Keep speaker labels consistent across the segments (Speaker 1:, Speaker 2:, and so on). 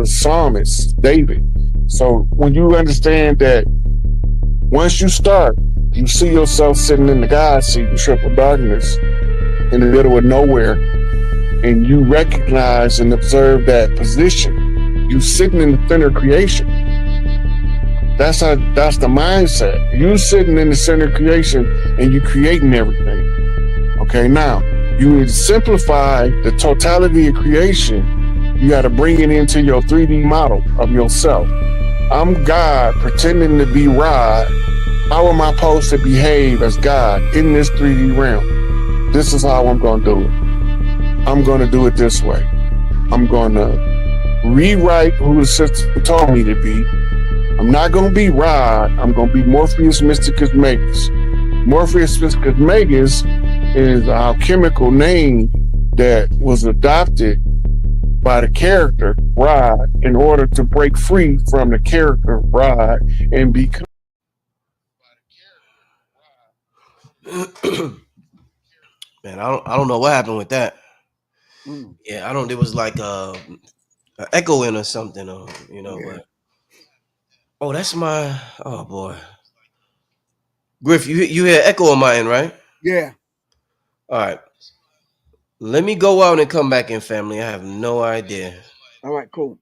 Speaker 1: the psalmist, David. So when you understand that once you start, you see yourself sitting in the God seat in triple darkness in the middle of nowhere, and you recognize and observe that position. You sitting in the center of creation. That's the mindset. You sitting in the center of creation and you creating everything. Okay, now you simplify the totality of creation. You got to bring it into your 3D model of yourself. I'm God pretending to be Rod. How am I supposed to behave as God in this 3D realm? This is how I'm going to do it. I'm going to do it this way. I'm going to rewrite who the system told me to be. I'm not going to be Rod. I'm going to be Morpheus Mysticus Magus. Morpheus Mysticus Magus is our alchemical name that was adopted by the character Rod in order to break free from the character Rod and become.
Speaker 2: Man, I don't know what happened with that.
Speaker 3: Mm.
Speaker 2: Yeah, I don't. There was like an echo in or something, or
Speaker 3: Yeah.
Speaker 2: But oh, that's my. Oh boy, Griff, you hear echo on my end, right?
Speaker 3: Yeah.
Speaker 2: All right. Let me go out and come back in, family. I have no idea.
Speaker 3: All right, cool.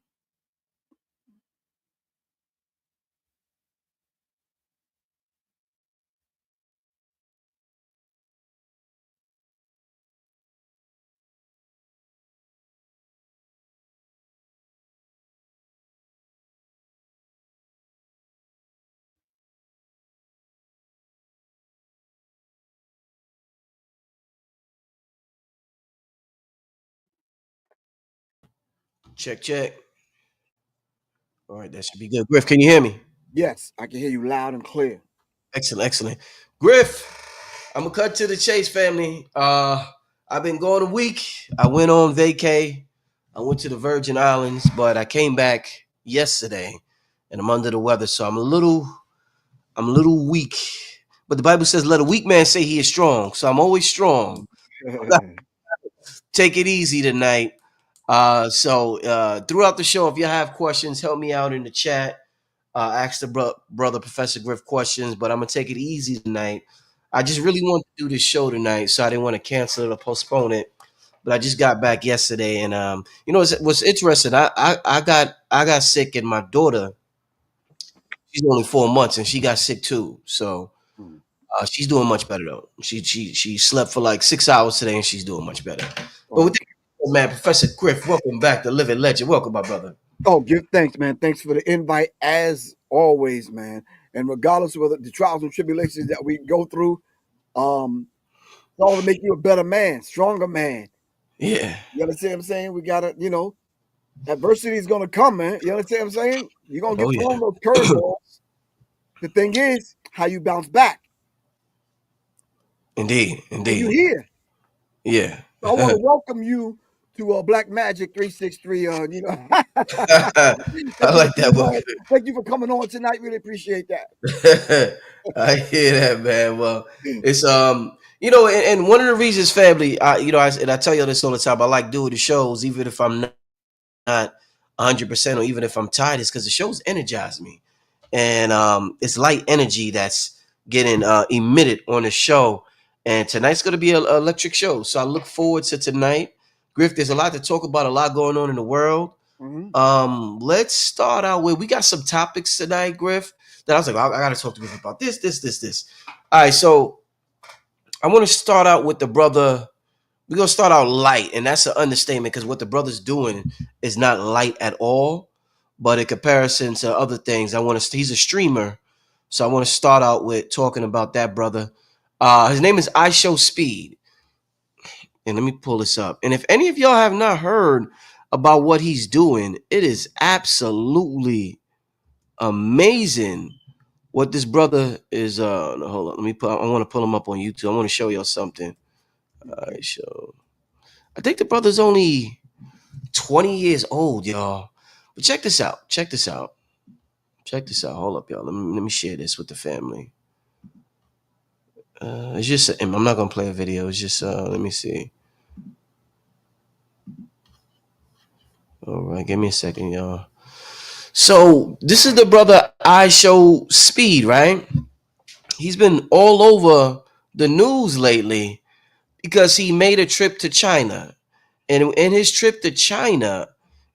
Speaker 2: Check, check. All right, that should be good. Griff, can you hear me?
Speaker 3: Yes, I can hear you loud and clear.
Speaker 2: Excellent, excellent. Griff, I'm gonna cut to the chase, family. I've been going a week. I went on vacay. I went to the Virgin Islands, but I came back yesterday, and I'm under the weather, so I'm a little weak. But the Bible says, "Let a weak man say he is strong." So I'm always strong. Take it easy tonight. So throughout the show, if you have questions, help me out in the chat. Ask the brother Professor Griff questions, but I'm gonna take it easy tonight. I just really want to do this show tonight, so I didn't want to cancel it or postpone it. But I just got back yesterday, and what's interesting. I got sick, and my daughter, she's only 4 months, and she got sick too. So
Speaker 3: Mm.
Speaker 2: she's doing much better though. She slept for like 6 hours today, and she's doing much better. But with
Speaker 3: Oh,
Speaker 2: that, man, Professor Griff, welcome back to Living Legend. Welcome, my brother.
Speaker 3: oh, give thanks, man. Thanks for the invite, as always, man. And regardless of the trials and tribulations that we go through, it's all to make you a better man, stronger man.
Speaker 2: Yeah.
Speaker 3: You understand what I'm saying? We gotta, adversity is gonna come, man. You understand what I'm saying? You're gonna
Speaker 2: Oh
Speaker 3: get
Speaker 2: yeah.
Speaker 3: thrown those curveballs. The thing is, how you bounce back.
Speaker 2: Indeed.
Speaker 3: And you
Speaker 2: Indeed.
Speaker 3: here.
Speaker 2: Yeah.
Speaker 3: So I want to welcome you to Black Magic 363.
Speaker 2: I like that one.
Speaker 3: Thank you for coming on tonight. Really appreciate that.
Speaker 2: I hear that, man. Well, it's and one of the reasons, family, I tell you this all the time. I like doing the shows, even if I'm not 100%, or even if I'm tired, is because the shows energize me, and it's light energy that's getting emitted on the show. And tonight's going to be an electric show, so I look forward to tonight. Griff, there's a lot to talk about, a lot going on in the world.
Speaker 3: Mm-hmm.
Speaker 2: Let's start out with, we got some topics tonight, Griff, that I was like, I gotta talk to Griff about this. All right, so I want to start out with the brother. We're gonna start out light, and that's an understatement because what the brother's doing is not light at all. But in comparison to other things, he's a streamer, so I want to start out with talking about that brother. His name is IShowSpeed. And let me pull this up. And if any of y'all have not heard about what he's doing, it is absolutely amazing what this brother is. No, hold on. I want to pull him up on YouTube. I want to show y'all something.
Speaker 3: Okay.
Speaker 2: I think the brother's only 20 years old, y'all. But check this out. Hold up, y'all. Let me share this with the family. It's just, I'm not gonna play a video. It's just, let me see. All right, give me a second, y'all. So this is the brother IShowSpeed, right? He's been all over the news lately because he made a trip to China. And in his trip to China,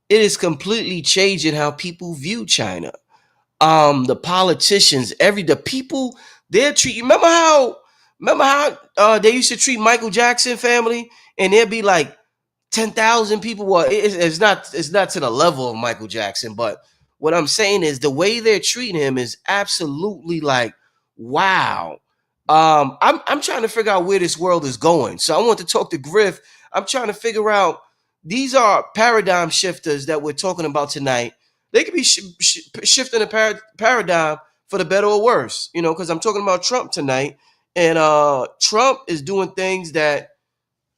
Speaker 2: it is completely changing how people view China. The politicians, the people, they're treat. Remember how they used to treat Michael Jackson family, and there'd be like 10,000 people. Well, it's not to the level of Michael Jackson, but what I'm saying is the way they're treating him is absolutely like wow. I'm trying to figure out where this world is going. So I want to talk to Griff. I'm trying to figure out these are paradigm shifters that we're talking about tonight. They could be shifting the paradigm for the better or worse, because I'm talking about Trump tonight, and Trump is doing things that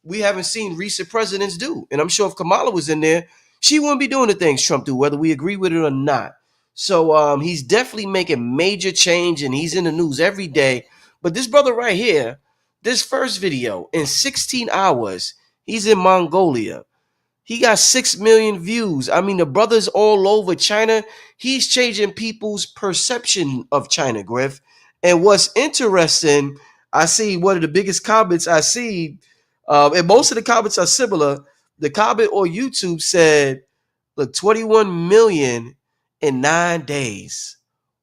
Speaker 2: we haven't seen recent presidents do. And I'm sure if Kamala was in there, she wouldn't be doing the things Trump do, whether we agree with it or not. So he's definitely making major change, and he's in the news every day. But this brother right here, this first video in 16 hours, he's in Mongolia. He got 6 million views. I mean, the brother's all over China. He's changing people's perception of China, Griff. And what's interesting, I see one of the biggest comments I see, and most of the comments are similar. The comment on YouTube said, look, 21 million in 9 days.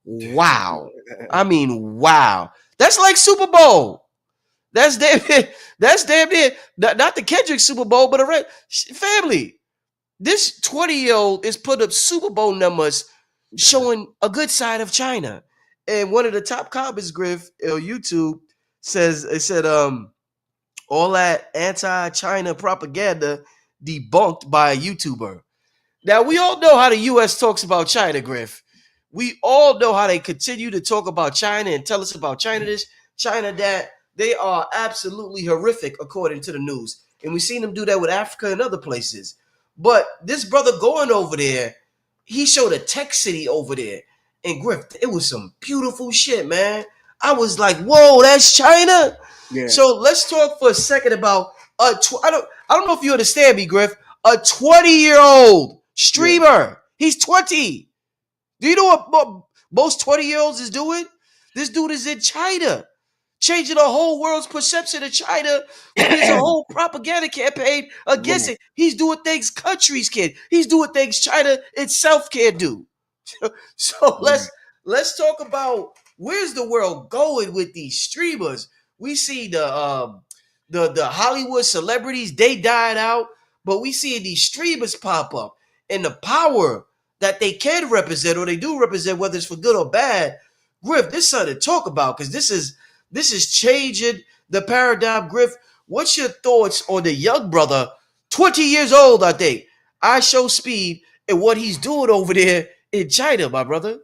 Speaker 2: Wow. I mean, wow. That's like Super Bowl. That's damn near, that's damn near, not the Kendrick Super Bowl, but a family. This 20-year-old is putting up Super Bowl numbers showing a good side of China. And one of the top comments, Griff, on YouTube said, all that anti-China propaganda debunked by a YouTuber. Now, we all know how the U.S. talks about China, Griff. We all know how they continue to talk about China and tell us about China this, China that. They are absolutely horrific, according to the news. And we've seen them do that with Africa and other places. But this brother going over there, he showed a tech city over there. And Griff, it was some beautiful shit, man. I was like, whoa, that's China?
Speaker 3: Yeah.
Speaker 2: So let's talk for a second about I don't know if you understand me, Griff. A 20-year-old streamer. Yeah. He's 20. Do you know what most 20-year-olds is doing? This dude is in China, changing the whole world's perception of China. There's a whole propaganda campaign against it. He's doing things countries can't. He's doing things China itself can't do. So let's talk about where's the world going with these streamers. We see the Hollywood celebrities, they died out, but we see these streamers pop up and the power that they can represent or they do represent, whether it's for good or bad. Griff, this is something to talk about because this is changing the paradigm. Griff, what's your thoughts on the young brother, 20 years old, I think, IShowSpeed, and what he's doing over there in China, my brother?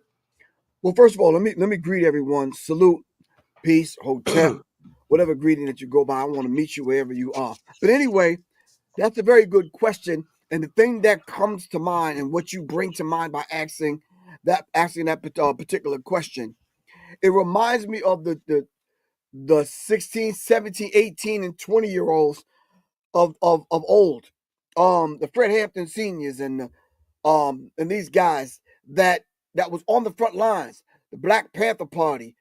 Speaker 3: Well, first of all, let me greet everyone. Salute, peace, hotel, whatever greeting that you go by. I want to meet you wherever you are. But anyway, that's a very good question. And the thing that comes to mind and what you bring to mind by asking that particular question, it reminds me of the 16, 17, 18, and 20-year-olds of old. The Fred Hampton seniors and these guys that was on the front lines, the Black Panther Party,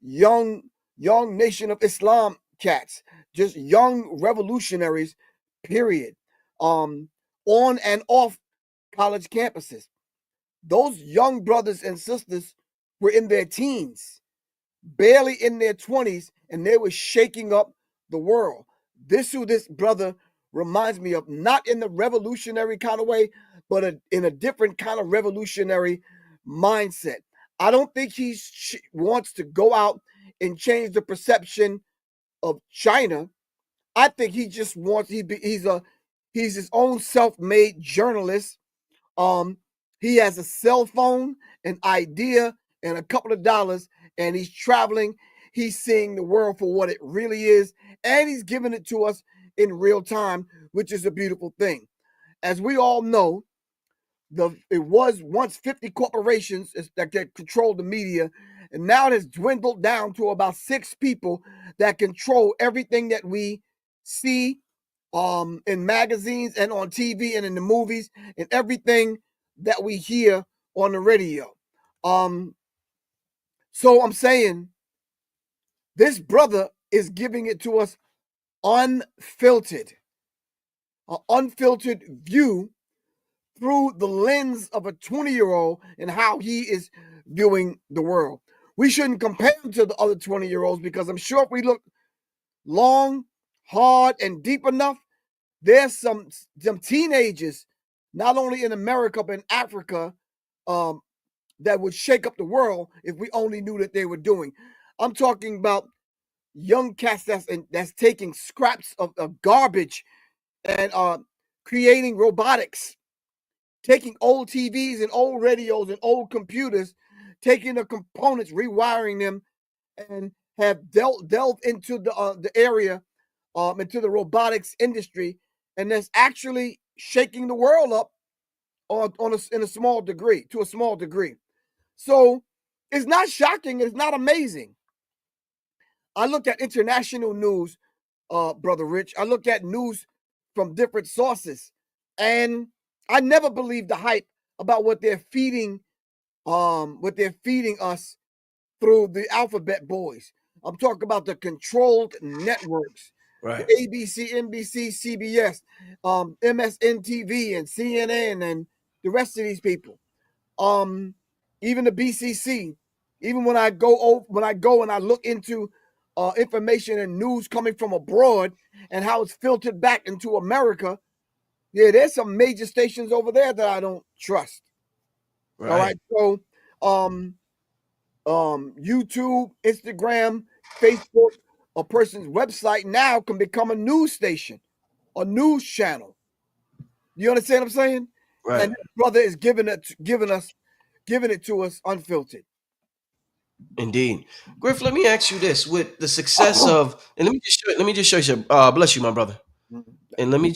Speaker 3: young Nation of Islam cats, just young revolutionaries, period. On and off college campuses. Those young brothers and sisters were in their teens, barely in their 20s, and they were shaking up the world. This brother reminds me of, not in the revolutionary kind of way, but in a different kind of revolutionary mindset. I don't think he wants to go out and change the perception of China. I think he just wants, he's his own self-made journalist. He has a cell phone, an idea, and a couple of dollars, and he's traveling. He's seeing the world for what it really is, and he's giving it to us in real time, which is a beautiful thing. As we all know, it was once 50 corporations that controlled the media, and now it has dwindled down to about 6 people that control everything that we see, in magazines and on TV and in the movies and everything that we hear on the radio. So I'm saying this brother is giving it to us unfiltered, an unfiltered view through the lens of a 20-year-old and how he is viewing the world. We shouldn't compare him to the other 20-year-olds because I'm sure if we look long, hard, and deep enough, there's some teenagers, not only in America but in Africa, that would shake up the world if we only knew that they were doing. I'm talking about young cats that's taking scraps of garbage and creating robotics, taking old TVs and old radios and old computers, taking the components, rewiring them, and have delved into the area, into the robotics industry, and that's actually shaking the world up in a small degree, to a small degree. So it's not shocking. It's not amazing. I look at international news, Brother Rich. I look at news from different sources, and I never believe the hype about what they're feeding us through the alphabet boys. I'm talking about the controlled networks,
Speaker 2: Right.
Speaker 3: the ABC, NBC, CBS, MSNTV, and CNN, and the rest of these people. Even the BCC. Even when I go and I look into information and news coming from abroad and how it's filtered back into America, yeah, there's some major stations over there that I don't trust.
Speaker 2: Right.
Speaker 3: All right, so YouTube, Instagram, Facebook, a person's website now can become a news station, a news channel. You understand what I'm saying?
Speaker 2: Right.
Speaker 3: And this brother is giving it to us unfiltered.
Speaker 2: Indeed. Griff, let me ask you this: with the success of, and let me just show you. Bless you, my brother. And let me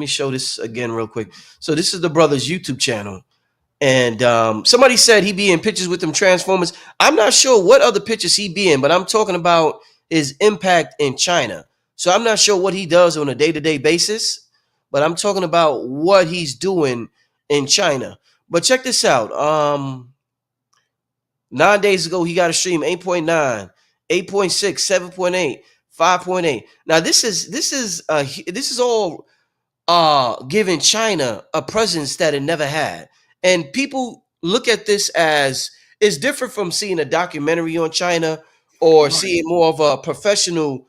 Speaker 2: show this again real quick. So this is the brother's YouTube channel. And somebody said he be in pictures with them Transformers. I'm not sure what other pictures he be in, but I'm talking about his impact in China. So I'm not sure what he does on a day-to-day basis, but I'm talking about what he's doing in China. But check this out. 9 days ago, he got a stream 8.9, 8.6, 7.8, 5.8. Now this is all giving China a presence that it never had. And people look at this as it's different from seeing a documentary on China or seeing more of a professional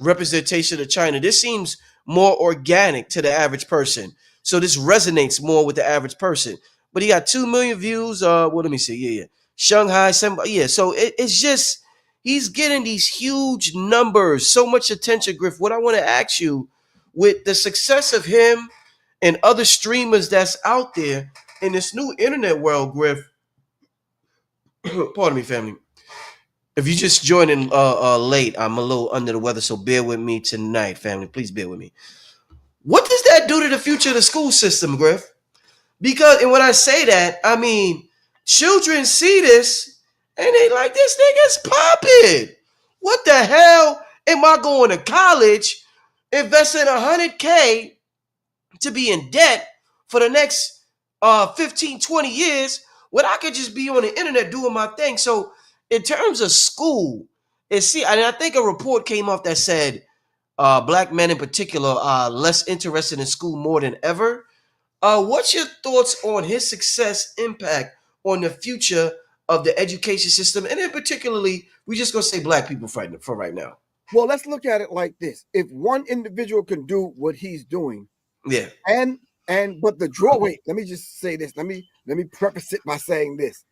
Speaker 2: representation of China. This seems more organic to the average person. So this resonates more with the average person. But he got 2 million views. Let me see. Yeah. Shanghai, yeah. So it's just he's getting these huge numbers, so much attention, Griff. What I want to ask you, with the success of him and other streamers that's out there in this new internet world, Griff, pardon me, family. If you just joined in late, I'm a little under the weather, so bear with me tonight, family. Please bear with me. What does that do to the future of the school system, Griff? Because, and when I say that, I mean, children see this and they like, this nigga's popping. What the hell am I going to college, investing $100K to be in debt for the next 15, 20 years when I could just be on the internet doing my thing? So in terms of school, and I think a report came off that said black men in particular are less interested in school more than ever. What's your thoughts on his success impact on the future of the education system, and in particularly, we just gonna say black people for right now?
Speaker 3: Well, let's look at it like this: if one individual can do what he's doing,
Speaker 2: yeah,
Speaker 3: but the draw. Wait, let me just say this. Let me preface it by saying this.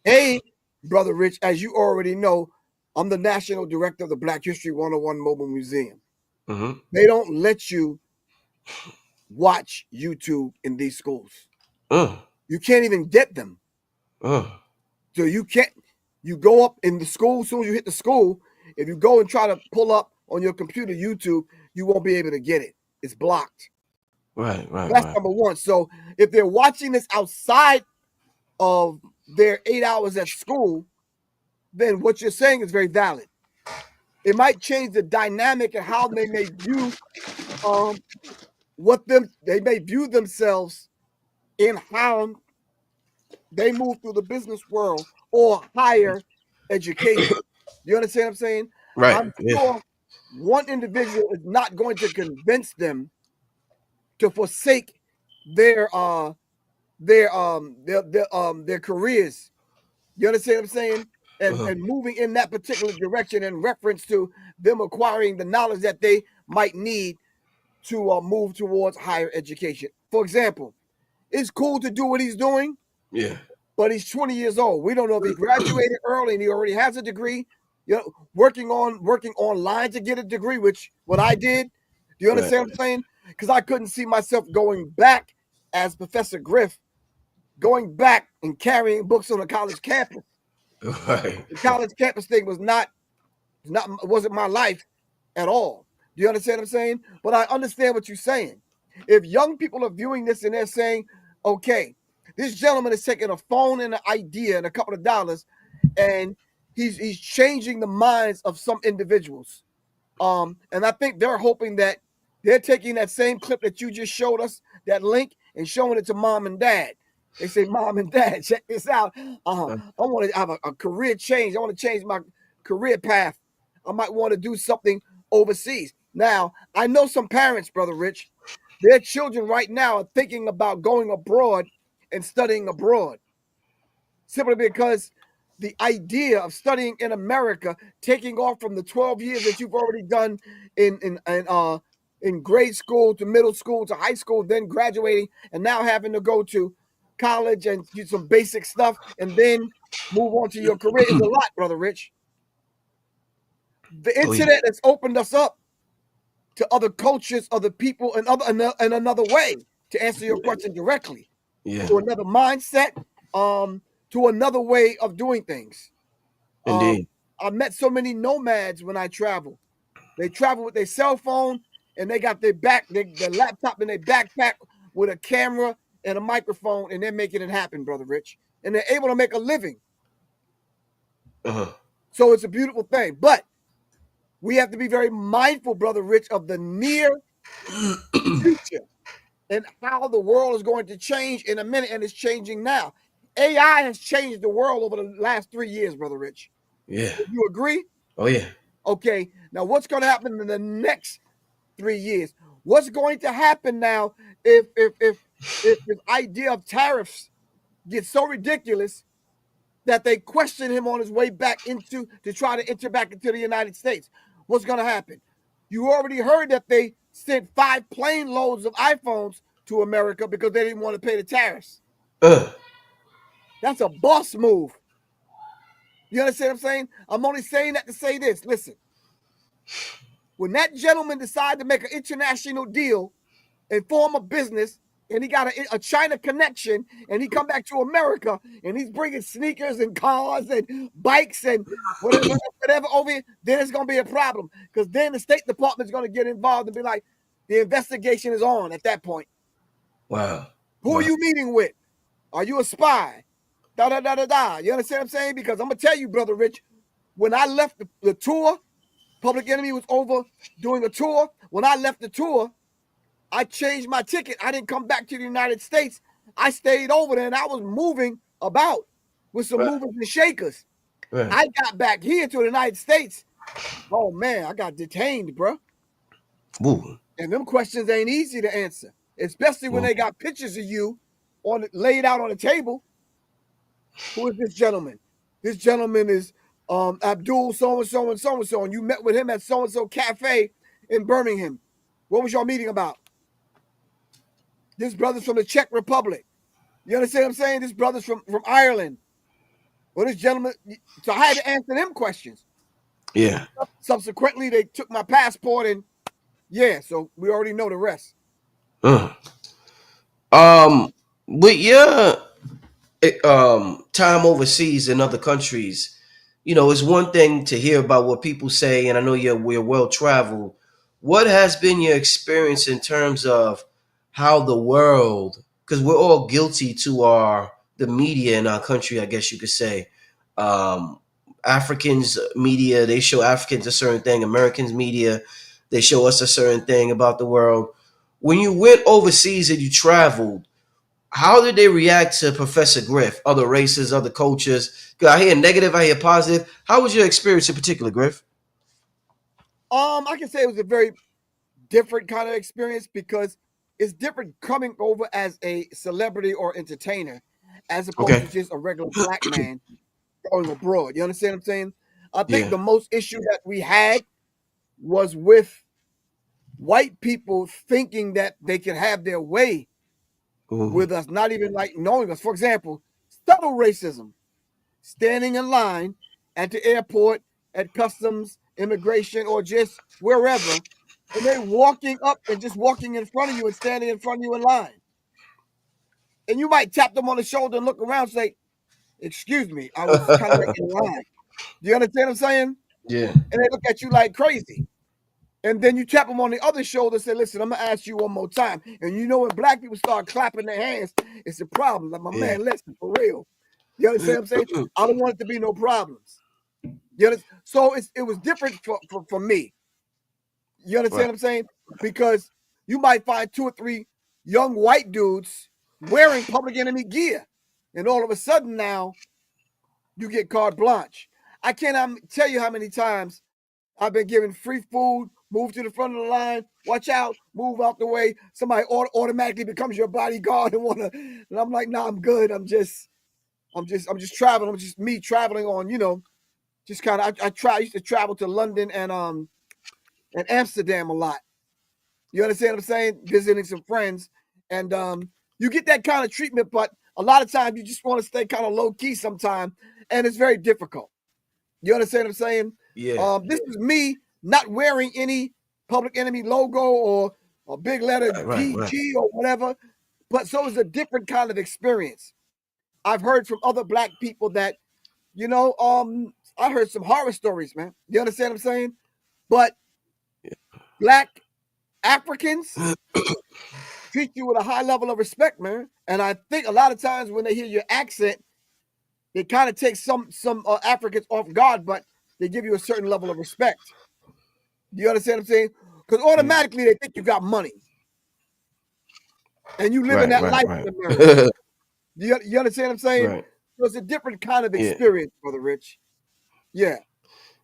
Speaker 3: Hey, Brother Rich, as you already know, I'm the national director of the Black History 101 Mobile Museum.
Speaker 2: Mm-hmm.
Speaker 3: They don't let you watch YouTube in these schools. You can't even get them. So you can't. You go up in the school, as soon as you hit the school, if you go and try to pull up on your computer YouTube, you won't be able to get it. It's blocked.
Speaker 2: Right.
Speaker 3: That's number one. So if they're watching this outside of their 8 hours at school, then what you're saying is very valid. It might change the dynamic and how they may view they may view themselves in how they move through the business world or higher education. You understand what I'm saying?
Speaker 2: Right.
Speaker 3: I'm
Speaker 2: Yeah.
Speaker 3: sure one individual is not going to convince them to forsake their their careers. You understand what I'm saying? And moving in that particular direction in reference to them acquiring the knowledge that they might need to move towards higher education. For example, it's cool to do what he's doing,
Speaker 2: Yeah.
Speaker 3: but he's 20 years old. We don't know if he graduated early and he already has a degree. You know, working online to get a degree, which what I did. Do you understand what I'm saying? Because I couldn't see myself going back as Professor Griff, going back and carrying books on a college campus.
Speaker 2: Right.
Speaker 3: The college campus thing wasn't my life at all. Do you understand what I'm saying? But I understand what you're saying. If young people are viewing this and they're saying, okay, this gentleman is taking a phone and an idea and a couple of dollars, and he's changing the minds of some individuals. And I think they're hoping that they're taking that same clip that you just showed us, that link, and showing it to mom and dad. They say, Mom and Dad, check this out. I want to have a career change. I want to change my career path. I might want to do something overseas. Now, I know some parents, Brother Rich, their children right now are thinking about going abroad and studying abroad, simply because the idea of studying in America, taking off from the 12 years that you've already done in grade school to middle school to high school, then graduating, and now having to go to college and do some basic stuff, and then move on to your career is a lot, Brother Rich. The internet has opened us up to other cultures, other people, and another way to answer your question directly.
Speaker 2: Yeah.
Speaker 3: To another mindset, to another way of doing things.
Speaker 2: Indeed.
Speaker 3: I met so many nomads when I travel. They travel with their cell phone and they got their laptop in their backpack with a camera and a microphone, and they're making it happen, Brother Rich. And they're able to make a living. So it's a beautiful thing. But we have to be very mindful, Brother Rich, of the near future and how the world is going to change in a minute, and it's changing now. AI has changed the world over the last 3 years, Brother Rich.
Speaker 2: Yeah.
Speaker 3: You agree?
Speaker 2: Oh, yeah.
Speaker 3: Okay. Now, what's going to happen in the next 3 years? What's going to happen now if this idea of tariffs gets so ridiculous that they question him on his way back to try to enter back into the United States? What's going to happen? You already heard that they sent 5 plane loads of iPhones to America because they didn't want to pay the tariffs. That's a boss move. You understand what I'm saying? I'm only saying that to say this. Listen, when that gentleman decided to make an international deal and form a business, and he got a China connection, and he come back to America, and he's bringing sneakers and cars and bikes and whatever over here, then it's going to be a problem. Because then the State Department is going to get involved and be like, the investigation is on at that point.
Speaker 2: Wow.
Speaker 3: Who are you meeting with? Are you a spy? Da-da-da-da-da. You understand what I'm saying? Because I'm going to tell you, Brother Rich, when I left the tour, Public Enemy was over doing a tour. When I left the tour, I changed my ticket. I didn't come back to the United States. I stayed over there, and I was moving about with some movers and shakers. Right. I got back here to the United States. Oh, man, I got detained, bro.
Speaker 2: Ooh.
Speaker 3: And them questions ain't easy to answer, especially when they got pictures of you laid out on the table. Who is this gentleman? This gentleman is Abdul so-and-so and so-and-so, and you met with him at so-and-so cafe in Birmingham. What was y'all meeting about? This brother's from the Czech Republic. You understand what I'm saying? This brother's from Ireland. Well, this gentleman, so I had to answer them questions.
Speaker 2: Yeah.
Speaker 3: Subsequently, they took my passport, and so we already know the rest.
Speaker 2: With your time overseas in other countries, it's one thing to hear about what people say, and I know we're well traveled. What has been your experience in terms of how the world, because we're all guilty to the media in our country, I guess you could say, Africans media, they show Africans a certain thing. Americans media, they show us a certain thing about the world. When you went overseas and you traveled, how did they react to Professor Griff? Other races, other cultures? 'Cause I hear negative, I hear positive. How was your experience in particular, Griff?
Speaker 3: I can say it was a very different kind of experience because it's different coming over as a celebrity or entertainer as opposed
Speaker 2: Okay.
Speaker 3: to just a regular black man going abroad. You understand what I'm saying? I think
Speaker 2: Yeah.
Speaker 3: the most issue that we had was with white people thinking that they could have their way
Speaker 2: Mhm.
Speaker 3: with us, not even like knowing us. For example, subtle racism, standing in line at the airport, at customs, immigration, or just wherever, and they walking up and just walking in front of you and standing in front of you in line. And you might tap them on the shoulder and look around and say, "Excuse me, I was kind of like in line." Do you understand what I'm saying?
Speaker 2: Yeah.
Speaker 3: And they look at you like crazy. And then you tap them on the other shoulder and say, "Listen, I'm gonna ask you one more time." And you know when black people start clapping their hands, it's a problem. Like, my
Speaker 2: Yeah.
Speaker 3: man, listen, for real. You understand what I'm saying? I don't want it to be no problems. You understand? So it was different for me. You understand
Speaker 2: Right.
Speaker 3: what I'm saying? Because you might find 2 or 3 young white dudes wearing Public Enemy gear, and all of a sudden now you get carte blanche. I cannot tell you how many times I've been given free food, move to the front of the line, watch out, move out the way. Somebody automatically becomes your bodyguard and and I'm like, nah, I'm good. I'm just traveling. I'm just me traveling on, just kind of. I used to travel to London and Amsterdam a lot. You understand what I'm saying? Visiting some friends, and you get that kind of treatment, but a lot of times you just want to stay kind of low key sometimes, and it's very difficult. You understand what I'm saying?
Speaker 2: Yeah.
Speaker 3: This is me not wearing any Public Enemy logo or a big letter
Speaker 2: Right.
Speaker 3: PG or whatever, but so it's a different kind of experience. I've heard from other black people that, I heard some horror stories, man. You understand what I'm saying? But black Africans treat you with a high level of respect, man. And I think a lot of times when they hear your accent, they kind of take some Africans off guard, but they give you a certain level of respect. Do you understand what I'm saying? Because
Speaker 2: Yeah.
Speaker 3: automatically they think you got money and you living
Speaker 2: Right.
Speaker 3: that
Speaker 2: Right.
Speaker 3: life
Speaker 2: Right.
Speaker 3: in America. You understand what I'm saying?
Speaker 2: Right.
Speaker 3: So it's a different kind of
Speaker 2: Yeah.
Speaker 3: experience, Brother Rich. Yeah.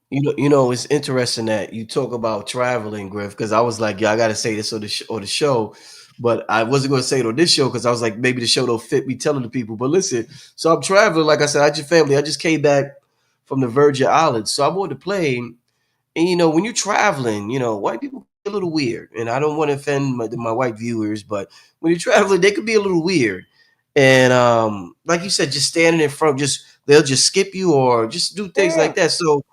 Speaker 2: It's interesting that you talk about traveling, Griff, because I was like, yeah, I gotta say this on the show, but I wasn't gonna say it on this show because I was like, maybe the show don't fit me telling the people. But listen, so I'm traveling, like I said, I just came back from the Virgin Islands, so I'm on the plane, and when you're traveling, white people get a little weird, and I don't want to offend my white viewers, but when you're traveling, they could be a little weird, and like you said, just standing in front, just they'll just skip you or just do things
Speaker 3: Yeah.
Speaker 2: like that. So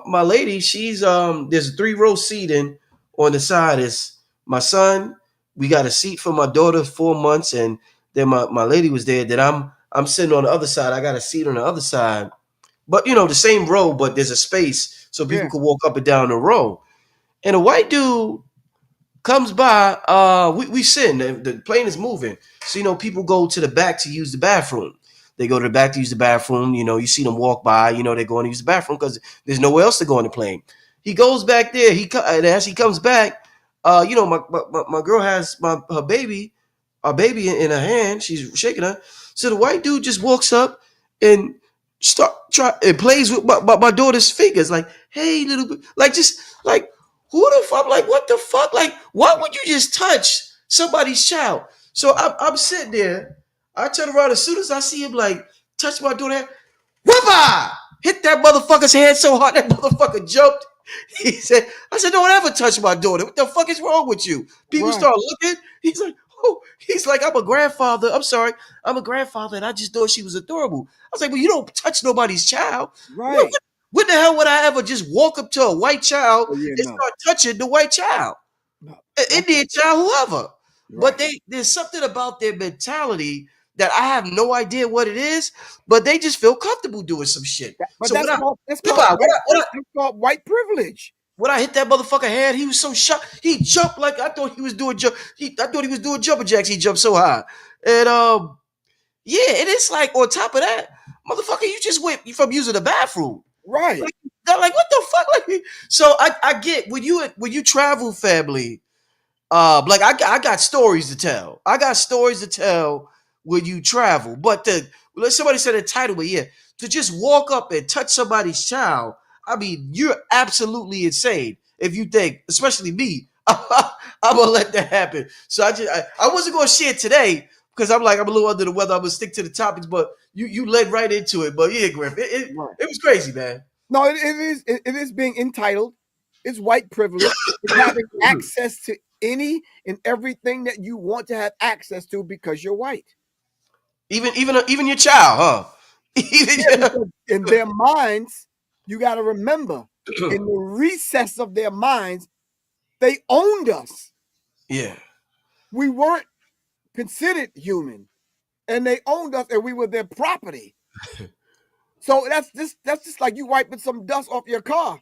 Speaker 2: my lady, she's there's a 3-row seating on the side. Is my son. We got a seat for my daughter, 4 months, and then my lady was there. That I'm sitting on the other side. I got a seat on the other side, but the same row, but there's a space so people
Speaker 3: Yeah.
Speaker 2: could walk up and down the row. And a white dude comes by. We sitting. The plane is moving, so people go to the back to use the bathroom. They go to the back to use the bathroom. You see them walk by. They're going to use the bathroom because there's nowhere else to go on the plane. He goes back there. And as he comes back, my girl has her baby, a baby in her hand. She's shaking her. So the white dude just walks up and plays with my daughter's fingers. Like, hey, little bit, like just like who the fuck? Like, what the fuck? Like, why would you just touch somebody's child? So I'm sitting there. I turn around as soon as I see him, like, touch my daughter. Whoopah! Hit that motherfucker's hand so hard that motherfucker jumped. I said, don't ever touch my daughter. What the fuck is wrong with you? People
Speaker 3: Right.
Speaker 2: start looking. He's like, oh, he's like, I'm a grandfather. I'm sorry. I'm a grandfather, and I just thought she was adorable. I was like, well, you don't touch nobody's child. What,
Speaker 3: Right.
Speaker 2: what, what the hell would I ever just walk up to a white child
Speaker 3: Oh yeah.
Speaker 2: and
Speaker 3: No.
Speaker 2: start touching the white child?
Speaker 3: No.
Speaker 2: An
Speaker 3: That's
Speaker 2: Indian child, whoever. But
Speaker 3: right.
Speaker 2: there's something about their mentality that I have no idea what it is, but they just feel comfortable doing some shit.
Speaker 3: But
Speaker 2: So when
Speaker 3: that's
Speaker 2: I
Speaker 3: called that's
Speaker 2: what
Speaker 3: called
Speaker 2: I, what
Speaker 3: white
Speaker 2: I, what I,
Speaker 3: that's called white privilege.
Speaker 2: when I hit that motherfucker head, he was so shocked. He jumped like I thought he was doing I thought he was doing jumping jacks. He jumped so high, and yeah, and it's like on top of that, motherfucker, you just went from using the bathroom.
Speaker 3: Right.
Speaker 2: Like, they're like, what the fuck? Like, so I get when you travel, family. Like I got stories to tell. I got stories to tell when you travel. But somebody said a title, but yeah, to just walk up and touch somebody's child. I mean, you're absolutely insane if you think, especially me, I'm gonna let that happen. So I wasn't gonna share today because I'm a little under the weather. I'm gonna stick to the topics, but you led right into it. But yeah, Griff, it was crazy, man.
Speaker 3: No, it is being entitled. It's white privilege. It's having access to any and everything that you want to have access to because you're white.
Speaker 2: Even your child, huh?
Speaker 3: Because in their minds, you got to remember, in the recess of their minds, they owned us.
Speaker 2: Yeah.
Speaker 3: We weren't considered human, and they owned us, and we were their property. So that's just like you wiping some dust off your car.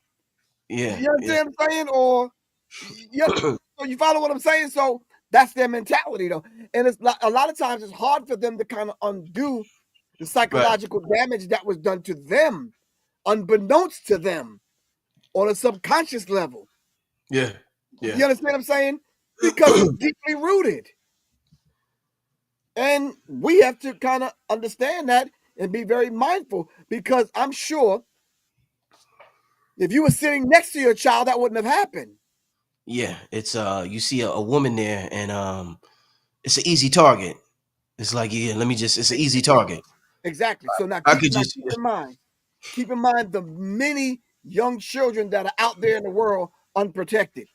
Speaker 2: Yeah.
Speaker 3: You understand what I'm saying? Or so you follow what I'm saying? So that's their mentality, though. And it's a lot of times it's hard for them to kind of undo the psychological damage that was done to them, unbeknownst to them, on a subconscious level.
Speaker 2: Yeah. Yeah.
Speaker 3: You understand what I'm saying? Because it's deeply rooted. And we have to kind of understand that and be very mindful, because I'm sure if you were sitting next to your child, that wouldn't have happened.
Speaker 2: Yeah, it's you see a woman there, and it's an easy target. It's like, yeah, it's an easy target.
Speaker 3: Exactly. So now
Speaker 2: I
Speaker 3: keep in mind the many young children that are out there in the world unprotected.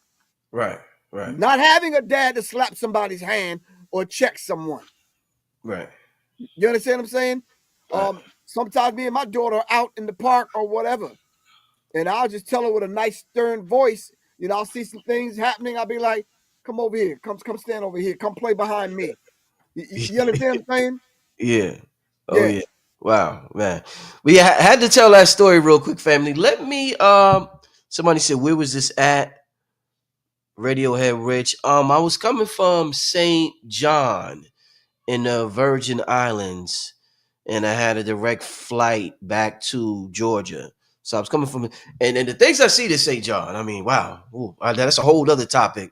Speaker 2: Right.
Speaker 3: Not having a dad to slap somebody's hand or check someone.
Speaker 2: Right.
Speaker 3: You understand what I'm saying?
Speaker 2: Right.
Speaker 3: Sometimes me and my daughter are out in the park or whatever, and I'll just tell her with a nice stern voice. You know, I'll see some things happening. I'll be like, "Come over here. Come stand over here. Come play behind me." You understand what I'm saying?
Speaker 2: Yeah. Oh yeah. Wow, man. But yeah, I had to tell that story real quick, family. Let me somebody said, where was this at? Radiohead Rich. I was coming from St. John in the Virgin Islands, and I had a direct flight back to Georgia. So I was coming from, and the things I see to St. John, I mean, wow. Ooh, that's a whole other topic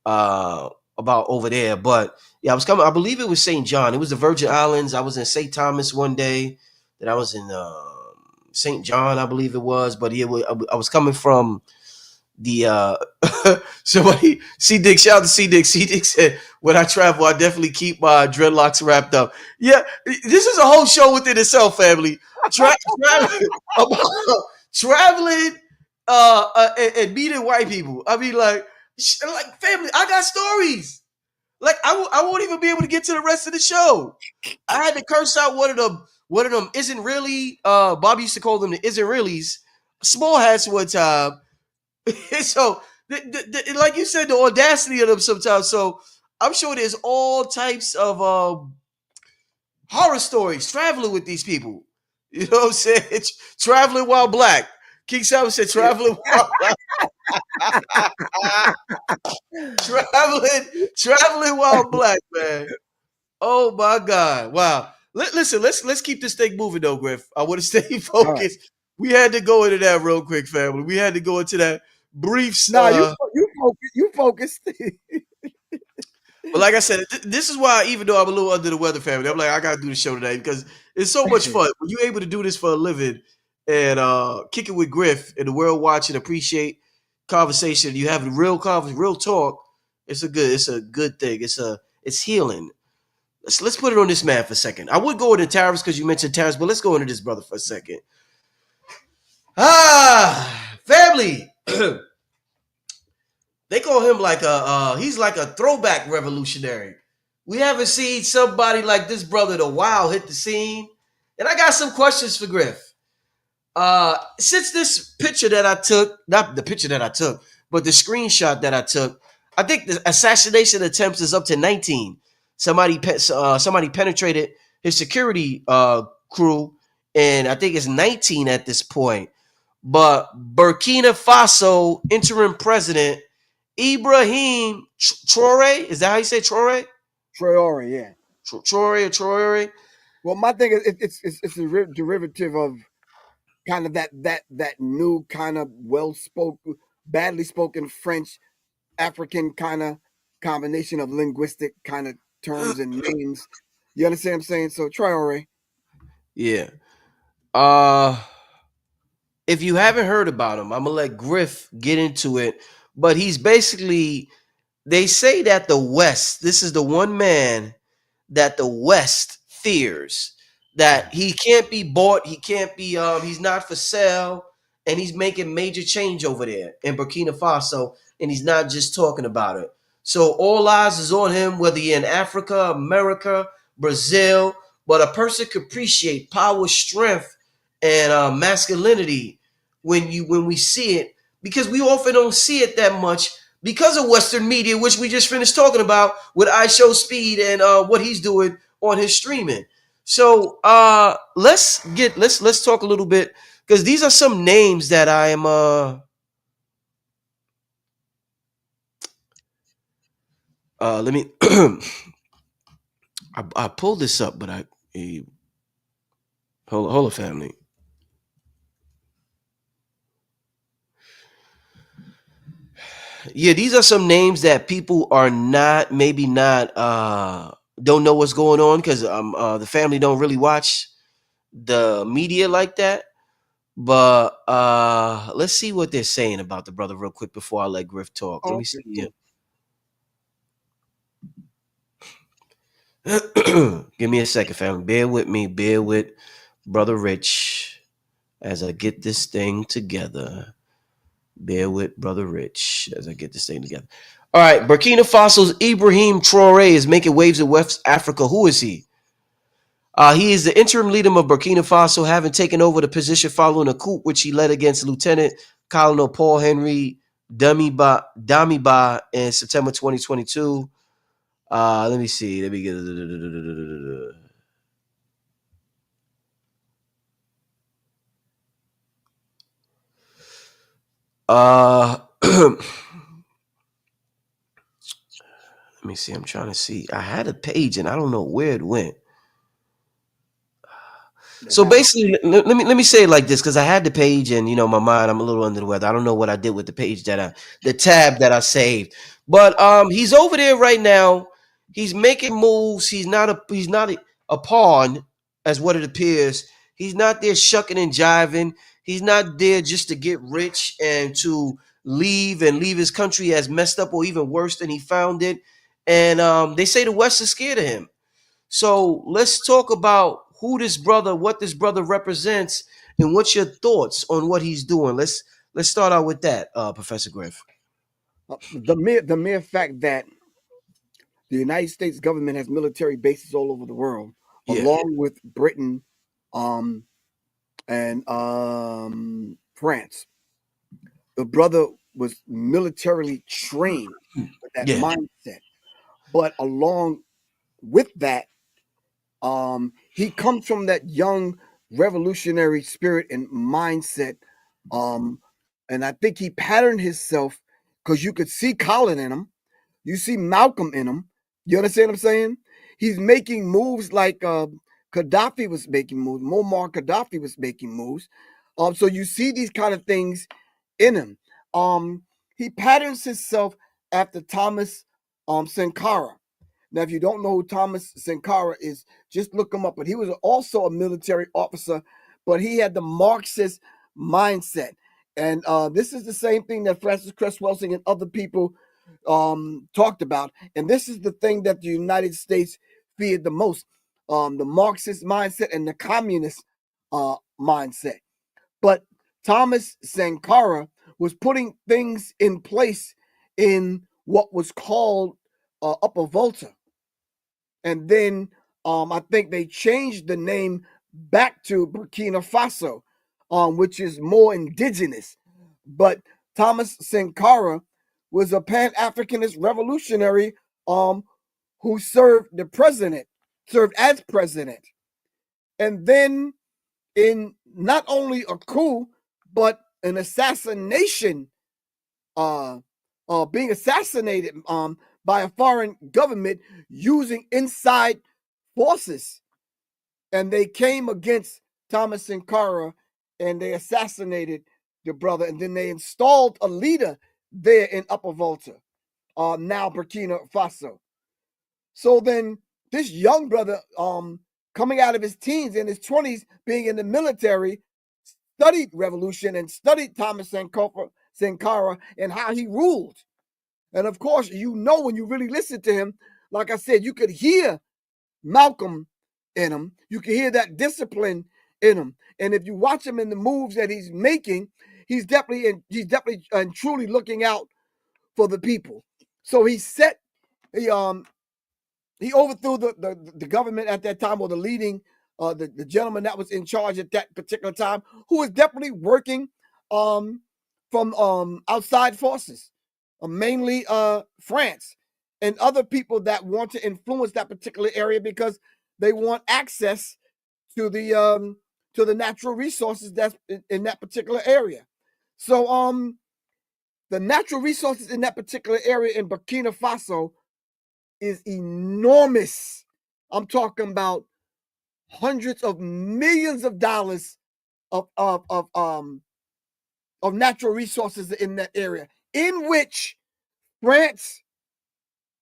Speaker 2: about over there. But yeah, I was coming, I believe it was St. John. It was the Virgin Islands. I was in St. Thomas one day. Then I was in St. John, I believe it was. But yeah, I was coming from the somebody, C-Dick, shout out to C-Dick. C-Dick said, when I travel, I definitely keep my dreadlocks wrapped up. Yeah, this is a whole show within itself, family. Traveling and meeting white people. I mean, like family, I got stories. Like I won't even be able to get to the rest of the show. I had to curse out one of them isn't really Bobby used to call them the isn't reallys, small hats one time. So like you said, the audacity of them sometimes. So I'm sure there's all types of horror stories traveling with these people. You know what I'm saying? It's traveling while black. King Salmon said traveling while black. traveling while black, man. Oh my God. Wow. Listen, let's keep this thing moving though, Griff. I want to stay focused. Right. We had to go into that real quick, family. We had to go into that brief.
Speaker 3: No, you focused.
Speaker 2: But like I said, this is why, even though I'm a little under the weather, family, I'm like, I gotta do the show today because it's so much fun. When you're able to do this for a living and kick it with Griff and the world watch and appreciate conversation, you have real talk. It's a good thing. It's healing. Let's put it on this man for a second. I would go into tariffs because you mentioned tariffs, but let's go into this brother for a second. Family. They call him like he's like a throwback revolutionary. We haven't seen somebody like this brother in a while hit the scene. And I got some questions for Griff. Since this picture that I took, not the picture that I took, but the screenshot that I took, I think the assassination attempts is up to 19. Somebody penetrated his security crew, and I think it's 19 at this point. But Burkina Faso interim president Ibrahim Traore, is that how you say Traore?
Speaker 3: Traore, yeah.
Speaker 2: Traore.
Speaker 3: Well, my thing is it's a derivative of kind of that new kind of well spoken, badly spoken French African kind of combination of linguistic kind of terms and names. You understand what I'm saying? So Traore.
Speaker 2: Yeah. Uh if you haven't heard about him, I'm gonna let Griff get into it. But he's basically, they say that the West, this is the one man that the West fears, that he can't be bought, he can't be he's not for sale, and he's making major change over there in Burkina Faso, and he's not just talking about it. So all eyes is on him, whether you're in Africa, America, Brazil, but a person could appreciate power, strength, and masculinity when we see it, because we often don't see it that much because of Western media, which we just finished talking about with IShowSpeed and what he's doing on his streaming. So let's talk a little bit, because these are some names that I am let me I pulled this up, but hold on, family. Yeah, these are some names that people are not, maybe not don't know what's going on, because the family don't really watch the media like that. But let's see what they're saying about the brother real quick before I let Griff talk. Let me
Speaker 3: Okay,
Speaker 2: see.
Speaker 3: cool.
Speaker 2: Give me a second, family. Bear with me. Bear with brother Rich as I get this thing together. Bear with brother Rich as I get this thing together. All right, Burkina Faso's Ibrahim Traore is making waves in West Africa. Who is he? He is the interim leader of Burkina Faso, having taken over the position following a coup which he led against Lieutenant Colonel Paul Henry Damiba in September 2022. Let me see. Let me get. Let me see. I'm trying to see. I had a page and I don't know where it went.
Speaker 3: That
Speaker 2: So
Speaker 3: happens.
Speaker 2: basically, let me say it like this, because I had the page and my mind, I'm a little under the weather. I don't know what I did with the page the tab that I saved. But he's over there right now. He's making moves. He's not a pawn, as what it appears. He's not there shucking and jiving. He's not there just to get rich and to leave his country as messed up or even worse than he found it. And they say the West is scared of him. So let's talk about what this brother represents, and what's your thoughts on what he's doing. Let's start out with that, Professor Griff.
Speaker 3: The mere fact that the United States government has military bases all over the world,
Speaker 2: Yeah,
Speaker 3: along with Britain, um, and France. The brother was militarily trained with that
Speaker 2: yeah,
Speaker 3: mindset, but along with that, he comes from that young revolutionary spirit and mindset. Um, and I think he patterned himself because you could see Colin in him, you see Malcolm in him. You understand what I'm saying? He's making moves like Gaddafi was making moves, Muammar Gaddafi was making moves. So you see these kind of things in him. Um, he patterns himself after Thomas Sankara. Now, if you don't know who Thomas Sankara is, just look him up. But he was also a military officer, but he had the Marxist mindset. And this is the same thing that Francis Cress Welsing and other people talked about. And this is the thing that the United States feared the most, the Marxist mindset and the communist mindset. But Thomas Sankara was putting things in place in what was called Upper Volta. And then I think they changed the name back to Burkina Faso, which is more indigenous. But Thomas Sankara was a Pan Africanist revolutionary who served as president. And then in not only a coup, but an assassination, uh, being assassinated by a foreign government using inside forces. and they came against Thomas Sankara, and they assassinated the brother, and then they installed a leader there in Upper Volta, now Burkina Faso. So then this young brother, coming out of his teens in his 20s, being in the military, studied revolution and studied Thomas Sankara and how he ruled. And of course, when you really listen to him, like I said, you could hear Malcolm in him. You can hear that discipline in him. And if you watch him in the moves that he's making, he's definitely and truly looking out for the people. So he overthrew the government at that time, or the leading the gentleman that was in charge at that particular time, who was definitely working from outside forces, mainly France and other people that want to influence that particular area because they want access to the natural resources that's in that particular area. So the natural resources in that particular area in Burkina Faso is enormous. I'm talking about hundreds of millions of dollars of natural resources in that area, in which France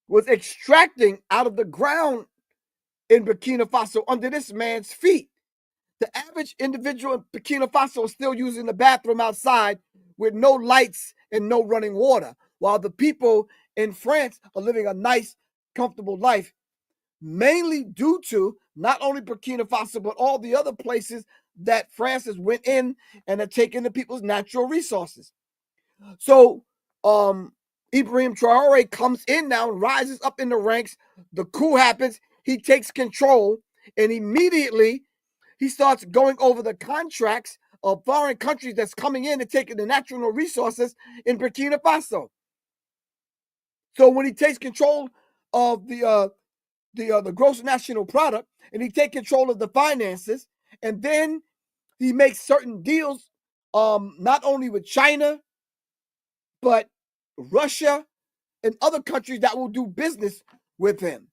Speaker 3: was extracting out of the ground in Burkina Faso under this man's feet. The average individual in Burkina Faso is still using the bathroom outside with no lights and no running water, while the people in France are living a nice, comfortable life, mainly due to not only Burkina Faso, but all the other places that France has went in and have taken the people's natural resources. So Ibrahim Traore comes in now and rises up in the ranks. The coup happens. He takes control, and immediately he starts going over the contracts of foreign countries that's coming in and taking the natural resources in Burkina Faso. So when he takes control of the gross national product, and he takes control of the finances, and then he makes certain deals, not only with China, but Russia and other countries that will do business with him.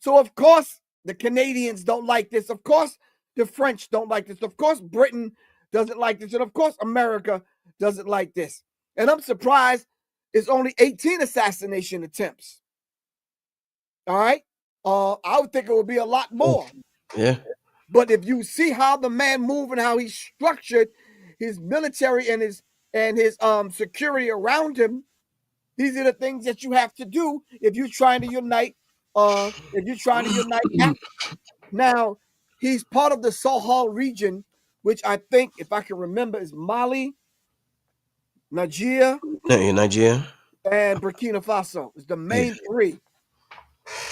Speaker 3: So of course the Canadians don't like this. Of course the French don't like this. Of course Britain doesn't like this. And of course America doesn't like this. And I'm surprised it's only 18 assassination attempts. All right. I would think it would be a lot more.
Speaker 2: Yeah.
Speaker 3: But if you see how the man moved and how he structured his military and his security around him, these are the things that you have to do if you're trying to unite. Africa. Now, he's part of the Sahel region, which I think, if I can remember, is Mali, Nigeria,
Speaker 2: Nigeria,
Speaker 3: and Burkina Faso. It's the main three,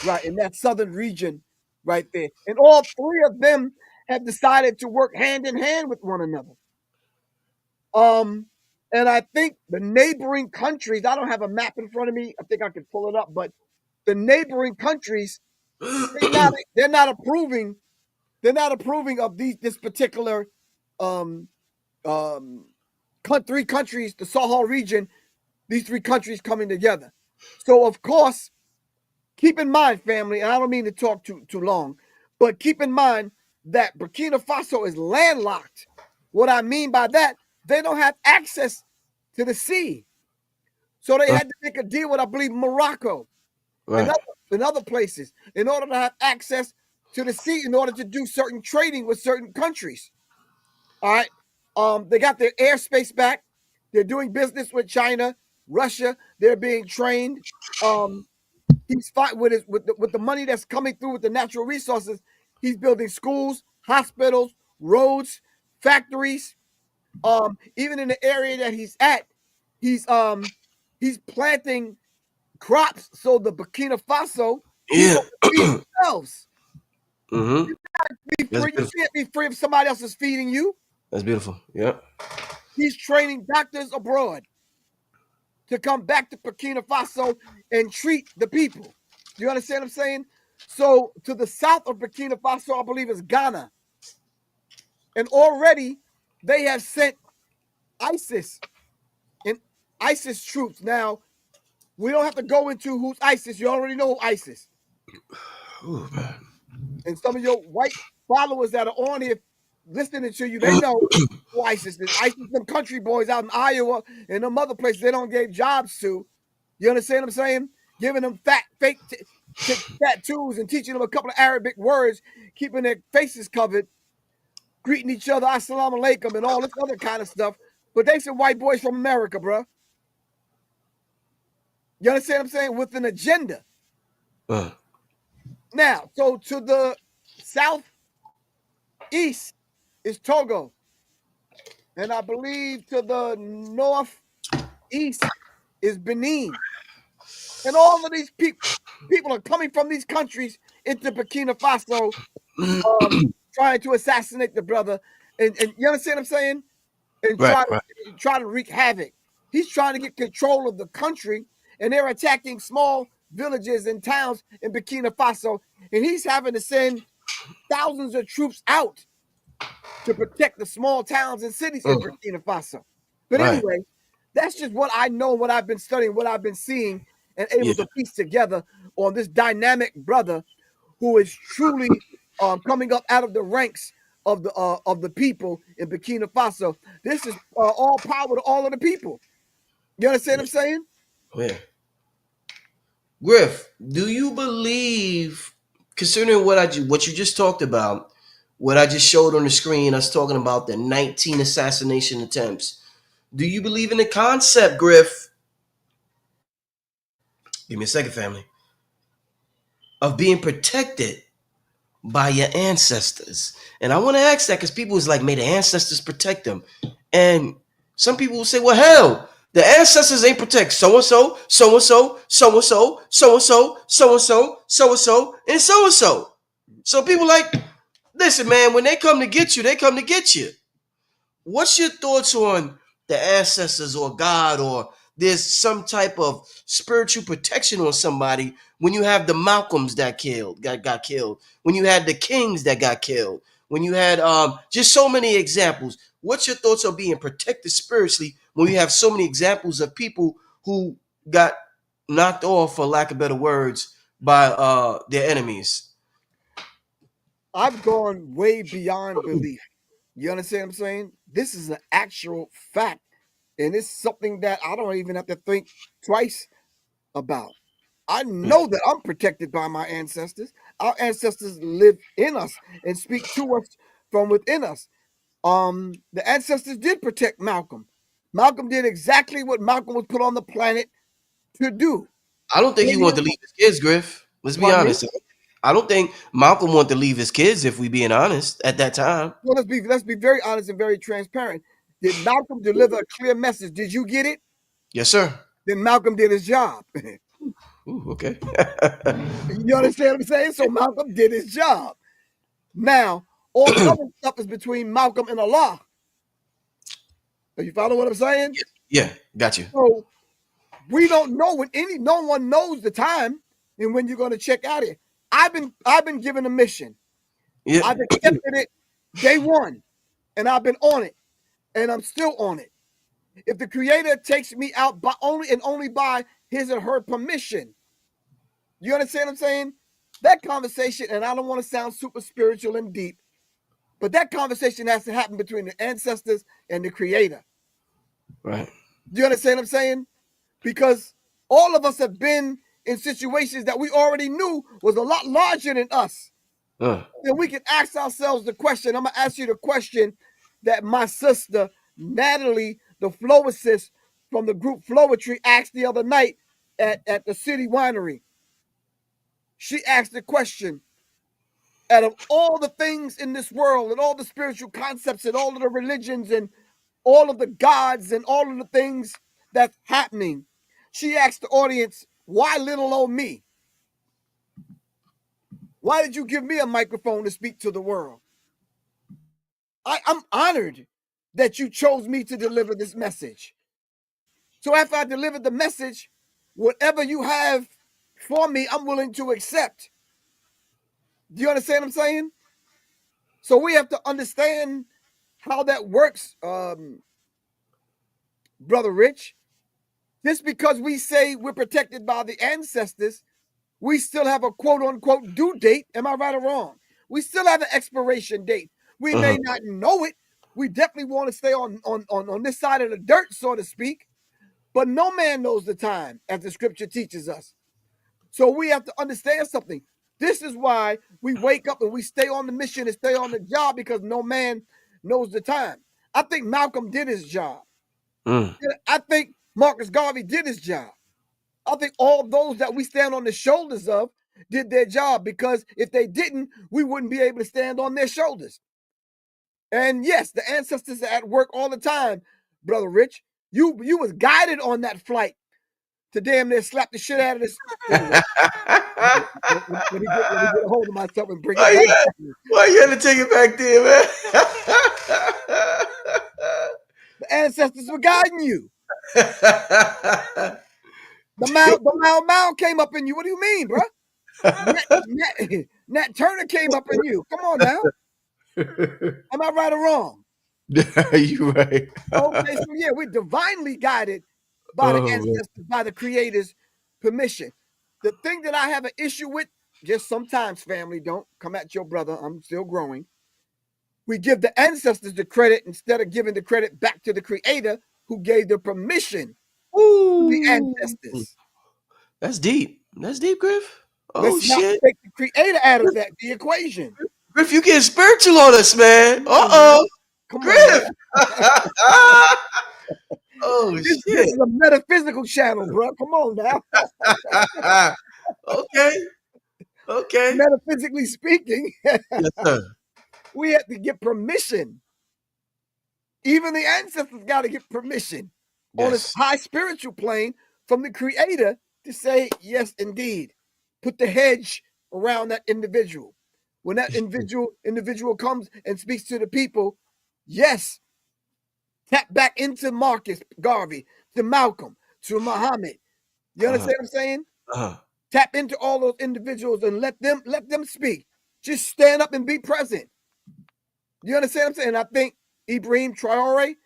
Speaker 3: right, in that southern region right there. And all three of them have decided to work hand in hand with one another. And I think the neighboring countries, I don't have a map in front of me. I think I can pull it up, but the neighboring countries, they're not approving of this particular three countries, the Sahel region, these three countries coming together. So of course, keep in mind, family, and I don't mean to talk too long, but keep in mind that Burkina Faso is landlocked. What I mean by that, they don't have access to the sea. So they had to make a deal with, I believe, Morocco,
Speaker 2: right,
Speaker 3: and other places, in order to have access to the sea, in order to do certain trading with certain countries. All right. They got their airspace back. They're doing business with China, Russia. They're being trained. He's fighting with the money that's coming through with the natural resources. He's building schools, hospitals, roads, factories. Even in the area that he's at, he's planting crops so the Burkina Faso people can feed themselves.
Speaker 2: Mm-hmm.
Speaker 3: You can't be free if somebody else is feeding you.
Speaker 2: That's beautiful. Yeah.
Speaker 3: He's training doctors abroad to come back to Burkina Faso and treat the people. You understand what I'm saying? So to the south of Burkina Faso, I believe, is Ghana. And already they have sent ISIS and ISIS troops. Now, we don't have to go into who's ISIS. You already know who ISIS.
Speaker 2: Ooh, man.
Speaker 3: And some of your white followers that are on here listening to you, they know who ISIS is. ISIS, them country boys out in Iowa and them other places they don't give jobs to. You understand what I'm saying? Giving them fake tattoos and teaching them a couple of Arabic words, keeping their faces covered, greeting each other, assalamu alaikum, and all this other kind of stuff. But they some white boys from America, bro. You understand what I'm saying? With an agenda. Now, so to the southeast is Togo. And I believe to the northeast is Benin. And all of these people are coming from these countries into Burkina Faso, trying to assassinate the brother. And you understand what I'm saying? And try to wreak havoc. He's trying to get control of the country, and they're attacking small villages and towns in Burkina Faso. And he's having to send thousands of troops out to protect the small towns and cities in Burkina Faso. But anyway, that's just what I know, what I've been studying, what I've been seeing, and able to piece together on this dynamic brother who is truly coming up out of the ranks of the people in Burkina Faso. This is all power to all of the people. You understand what I'm saying?
Speaker 2: Yeah. Griff, do you believe, considering what you just talked about, what I just showed on the screen, us talking about the 19 assassination attempts, do you believe in the concept, Griff? Give me a second, family. Of being protected by your ancestors. And I want to ask that because people was like, may the ancestors protect them. And some people will say, well, hell, the ancestors ain't protect so-and-so, so-and-so, so-and-so, so-and-so, so-and-so, so-and-so, and so-and-so. So people like, listen, man, when they come to get you, they come to get you. What's your thoughts on the ancestors or God, or there's some type of spiritual protection on somebody when you have the Malcolms that got killed, when you had the Kings that got killed, when you had just so many examples? What's your thoughts on being protected spiritually when you have so many examples of people who got knocked off, for lack of better words, by their enemies?
Speaker 3: I've gone way beyond belief. You understand what I'm saying? This is an actual fact. And it's something that I don't even have to think twice about. I know that I'm protected by my ancestors. Our ancestors live in us and speak to us from within us. The ancestors did protect Malcolm. Malcolm did exactly what Malcolm was put on the planet to do.
Speaker 2: I don't think he wanted to leave his kids, Griff. Let's be honest. I don't think Malcolm wanted to leave his kids, if we being honest, at that time.
Speaker 3: Well, let's be very honest and very transparent. Did Malcolm deliver a clear message? Did you get it?
Speaker 2: Yes, sir.
Speaker 3: Then Malcolm did his job.
Speaker 2: Ooh, okay.
Speaker 3: You understand what I'm saying? So Malcolm did his job. Now, all the other stuff is between Malcolm and Allah. You follow what I'm saying?
Speaker 2: Yeah, got you.
Speaker 3: So we don't know no one knows the time and when you're going to check out here. I've been given a mission.
Speaker 2: Yeah.
Speaker 3: I've accepted it day one, and I've been on it, and I'm still on it. If the Creator takes me out by only by his or her permission, you understand what I'm saying? That conversation, and I don't want to sound super spiritual and deep, but that conversation has to happen between the ancestors and the Creator.
Speaker 2: Right.
Speaker 3: Do you understand what I'm saying? Because all of us have been in situations that we already knew was a lot larger than us. Then we can ask ourselves the question. I'm going to ask you the question that my sister, Natalie, the flowicist from the group Flowetry, asked the other night at the City Winery. She asked the question, out of all the things in this world and all the spiritual concepts and all of the religions and all of the gods and all of the things that's happening, she asked the audience, why little old me? Why did you give me a microphone to speak to the world? I'm honored that you chose me to deliver this message. So after I delivered the message, whatever you have for me, I'm willing to accept. Do you understand what I'm saying? So we have to understand how that works, Brother Rich. Just because we say we're protected by the ancestors, we still have a quote-unquote due date. Am I right or wrong? We still have an expiration date. We may not know it. We definitely want to stay on this side of the dirt, so to speak. But no man knows the time, as the scripture teaches us. So we have to understand something. This is why we wake up and we stay on the mission and stay on the job, because no man knows the time. I think Malcolm did his job. I think Marcus Garvey did his job. I think all those that we stand on the shoulders of did their job, because if they didn't, we wouldn't be able to stand on their shoulders. And yes, the ancestors are at work all the time, Brother Rich. You was guided on that flight to damn near slap the shit out of this. Anyway, let me get a hold of myself and bring it back.
Speaker 2: Why you had to take it back there, man?
Speaker 3: The ancestors were guiding you. The Mao came up in you. What do you mean, bro? Nat Turner came up in you. Come on now. Am I right or wrong?
Speaker 2: You right.
Speaker 3: Okay, so yeah, we're divinely guided by the ancestors, by the Creator's permission. The thing that I have an issue with, just sometimes, family, don't come at your brother. I'm still growing. We give the ancestors the credit instead of giving the credit back to the Creator, who gave the permission to the ancestors.
Speaker 2: That's deep. That's deep, Griff. Oh,
Speaker 3: let's not
Speaker 2: shit.
Speaker 3: take the Creator out of the equation.
Speaker 2: Griff, you getting spiritual on us, man.
Speaker 3: Come
Speaker 2: Griff.
Speaker 3: On,
Speaker 2: oh,
Speaker 3: this
Speaker 2: shit.
Speaker 3: is a metaphysical channel, bro. Come on now.
Speaker 2: Okay.
Speaker 3: Metaphysically speaking,
Speaker 2: yes, sir.
Speaker 3: We have to get permission. Even the ancestors got to get permission on a high spiritual plane from the Creator to say, yes, indeed. Put the hedge around that individual. When that individual comes and speaks to the people, yes, tap back into Marcus Garvey, to Malcolm, to Muhammad. You understand what I'm saying? Tap into all those individuals and let them speak. Just stand up and be present. You understand what I'm saying? I think Ibrahim Traore,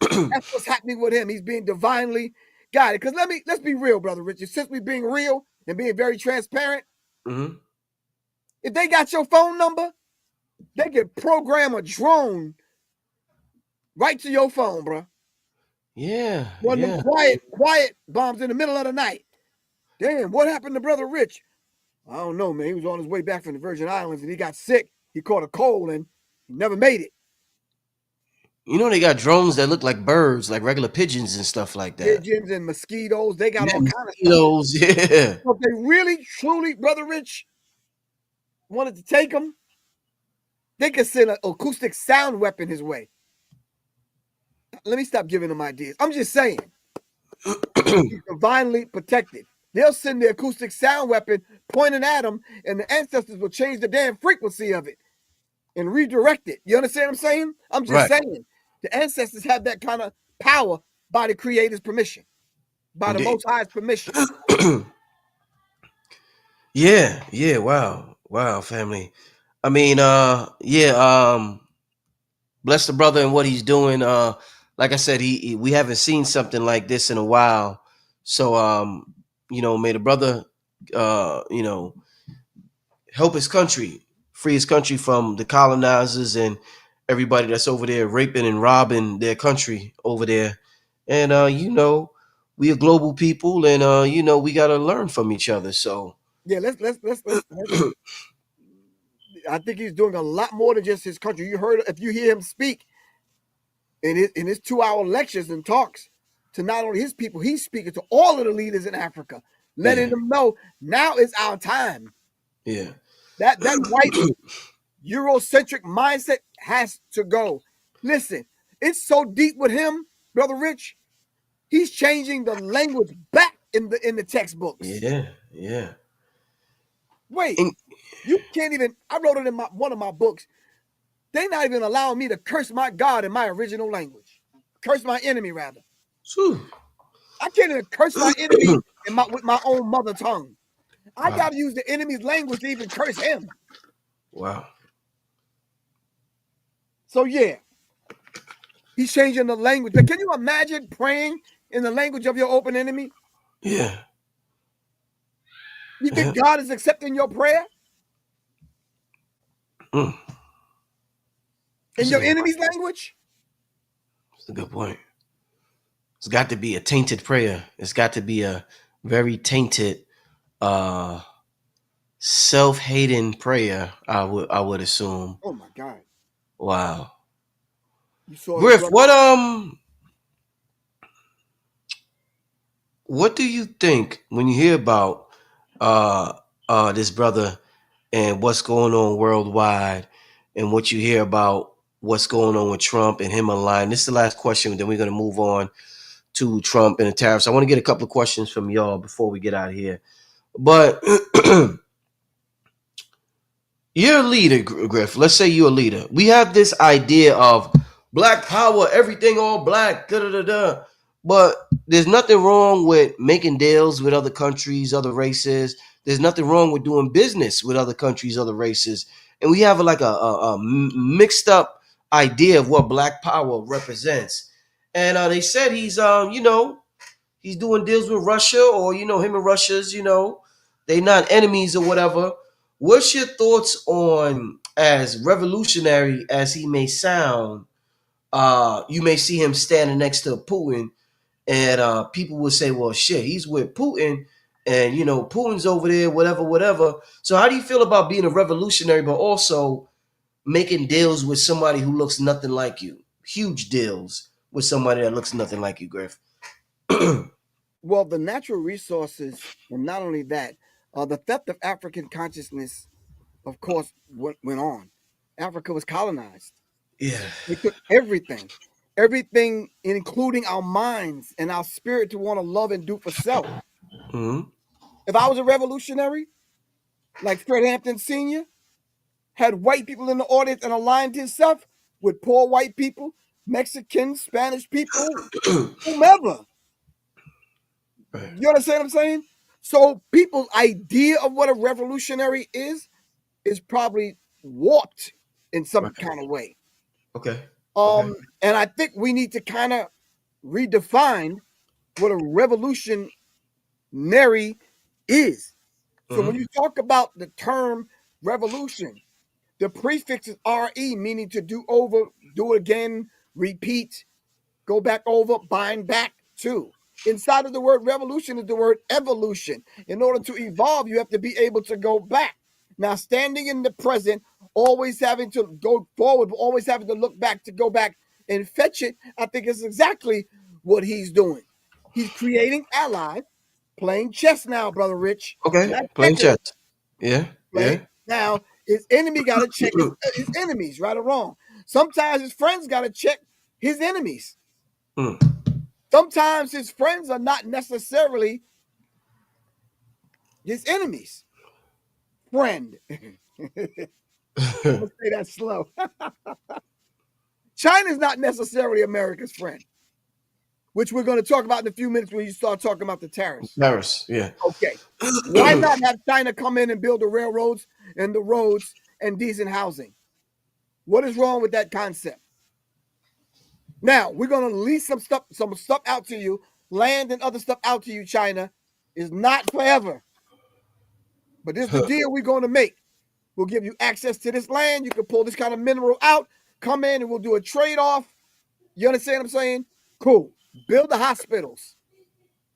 Speaker 3: that's what's happening with him. He's being divinely guided. Because let's be real, Brother Richard. Since we're being real and being very transparent, if they got your phone number, they can program a drone right to your phone, bro.
Speaker 2: Yeah.
Speaker 3: One of them quiet bombs in the middle of the night. Damn, what happened to Brother Rich? I don't know, man. He was on his way back from the Virgin Islands and he got sick. He caught a cold and he never made it.
Speaker 2: You know, they got drones that look like birds, like regular pigeons and stuff like that.
Speaker 3: Pigeons and mosquitoes. They got all kinds of
Speaker 2: mosquitoes,
Speaker 3: stuff.
Speaker 2: Yeah.
Speaker 3: So if they really, truly, Brother Rich, wanted to take him, they could send an acoustic sound weapon his way. Let me stop giving him ideas. I'm just saying. He's divinely protected. They'll send the acoustic sound weapon pointing at him, and the ancestors will change the damn frequency of it and redirect it. You understand what I'm saying? I'm just saying. The ancestors have that kind of power by the Creator's permission, by the Most High's permission.
Speaker 2: Yeah. Wow, family. I mean, bless the brother and what he's doing. Like I said, we haven't seen something like this in a while. So, may the brother, help his country, free his country from the colonizers and everybody that's over there raping and robbing their country over there. And, we are global people and, we got to learn from each other. So,
Speaker 3: yeah, let's I think he's doing a lot more than just his country. If you hear him speak in his 2-hour lectures and talks to not only his people, he's speaking to all of the leaders in Africa, letting them know now is our time.
Speaker 2: Yeah.
Speaker 3: That white Eurocentric mindset has to go. Listen, it's so deep with him, Brother Rich. He's changing the language back in the textbooks.
Speaker 2: Yeah.
Speaker 3: Wait, you can't even. I wrote it in one of my books. They're not even allowing me to curse my God in my original language. Curse my enemy, rather.
Speaker 2: Whew.
Speaker 3: I can't even curse my enemy with my own mother tongue. I got to use the enemy's language to even curse him.
Speaker 2: Wow.
Speaker 3: So yeah, he's changing the language. But can you imagine praying in the language of your open enemy?
Speaker 2: Yeah.
Speaker 3: You think God is accepting your prayer?
Speaker 2: Mm.
Speaker 3: In your enemy's language?
Speaker 2: That's a good point. It's got to be a tainted prayer. It's got to be a very tainted, self-hating prayer. I would assume.
Speaker 3: Oh my God!
Speaker 2: Wow.
Speaker 3: You saw the
Speaker 2: Griff,
Speaker 3: brother.
Speaker 2: what do you think when you hear about this brother and what's going on worldwide, and what you hear about what's going on with Trump and him online? This is the last question, then we're going to move on to Trump and the tariffs. I want to get a couple of questions from y'all before we get out of here. But you're a leader, Griff. Let's say you're a leader. We have this idea of black power, everything all black, da da da da. But there's nothing wrong with making deals with other countries, other races. There's nothing wrong with doing business with other countries, other races. And we have a mixed up idea of what black power represents. And they said he's doing deals with Russia, or him and Russia's, they not enemies or whatever. What's your thoughts on, as revolutionary as he may sound, you may see him standing next to Putin, and people will say, well, shit, he's with Putin, and Putin's over there, whatever, whatever. So how do you feel about being a revolutionary, but also making deals with somebody who looks nothing like you? Huge deals with somebody that looks nothing like you, Griff.
Speaker 3: Well, the natural resources, and not only that, the theft of African consciousness, of course, went on. Africa was colonized.
Speaker 2: Yeah.
Speaker 3: They took everything, including our minds and our spirit to want to love and do for self.
Speaker 2: Mm-hmm.
Speaker 3: If I was a revolutionary, like Fred Hampton Sr., had white people in the audience and aligned himself with poor white people, Mexicans, Spanish people, whomever.
Speaker 2: Right.
Speaker 3: You understand what I'm saying? So people's idea of what a revolutionary is probably warped in some
Speaker 2: Right.
Speaker 3: kind of way.
Speaker 2: Okay.
Speaker 3: And I think we need to kind of redefine what a revolutionary is. So when you talk about the term revolution, the prefix is RE, meaning to do over, do it again, repeat, go back over, bind back to. Inside of the word revolution is the word evolution. In order to evolve, you have to be able to go back. Now, standing in the present, always having to go forward, but always having to look back to go back and fetch it, I think is exactly what he's doing. He's creating allies, playing chess now, Brother Rich.
Speaker 2: Okay.
Speaker 3: Not
Speaker 2: Playing
Speaker 3: checkers.
Speaker 2: chess. Yeah.
Speaker 3: Right?
Speaker 2: Yeah.
Speaker 3: Now, his enemy got to check his enemies, right or wrong. Sometimes his friends got to check his enemies.
Speaker 2: Mm.
Speaker 3: Sometimes his friends are not necessarily his enemies. Friend. I'm going to say that slow. China's not necessarily America's friend, which we're going to talk about in a few minutes when you start talking about the tariffs.
Speaker 2: Tariffs, yeah.
Speaker 3: Okay. Why not have China come in and build the railroads and the roads and decent housing? What is wrong with that concept? Now, we're going to lease some stuff out to you, land and other stuff out to you, China. Is not forever. But this is the deal we're going to make. We'll give you access to this land. You can pull this kind of mineral out, come in, and we'll do a trade-off. You understand what I'm saying? Cool. Build the hospitals.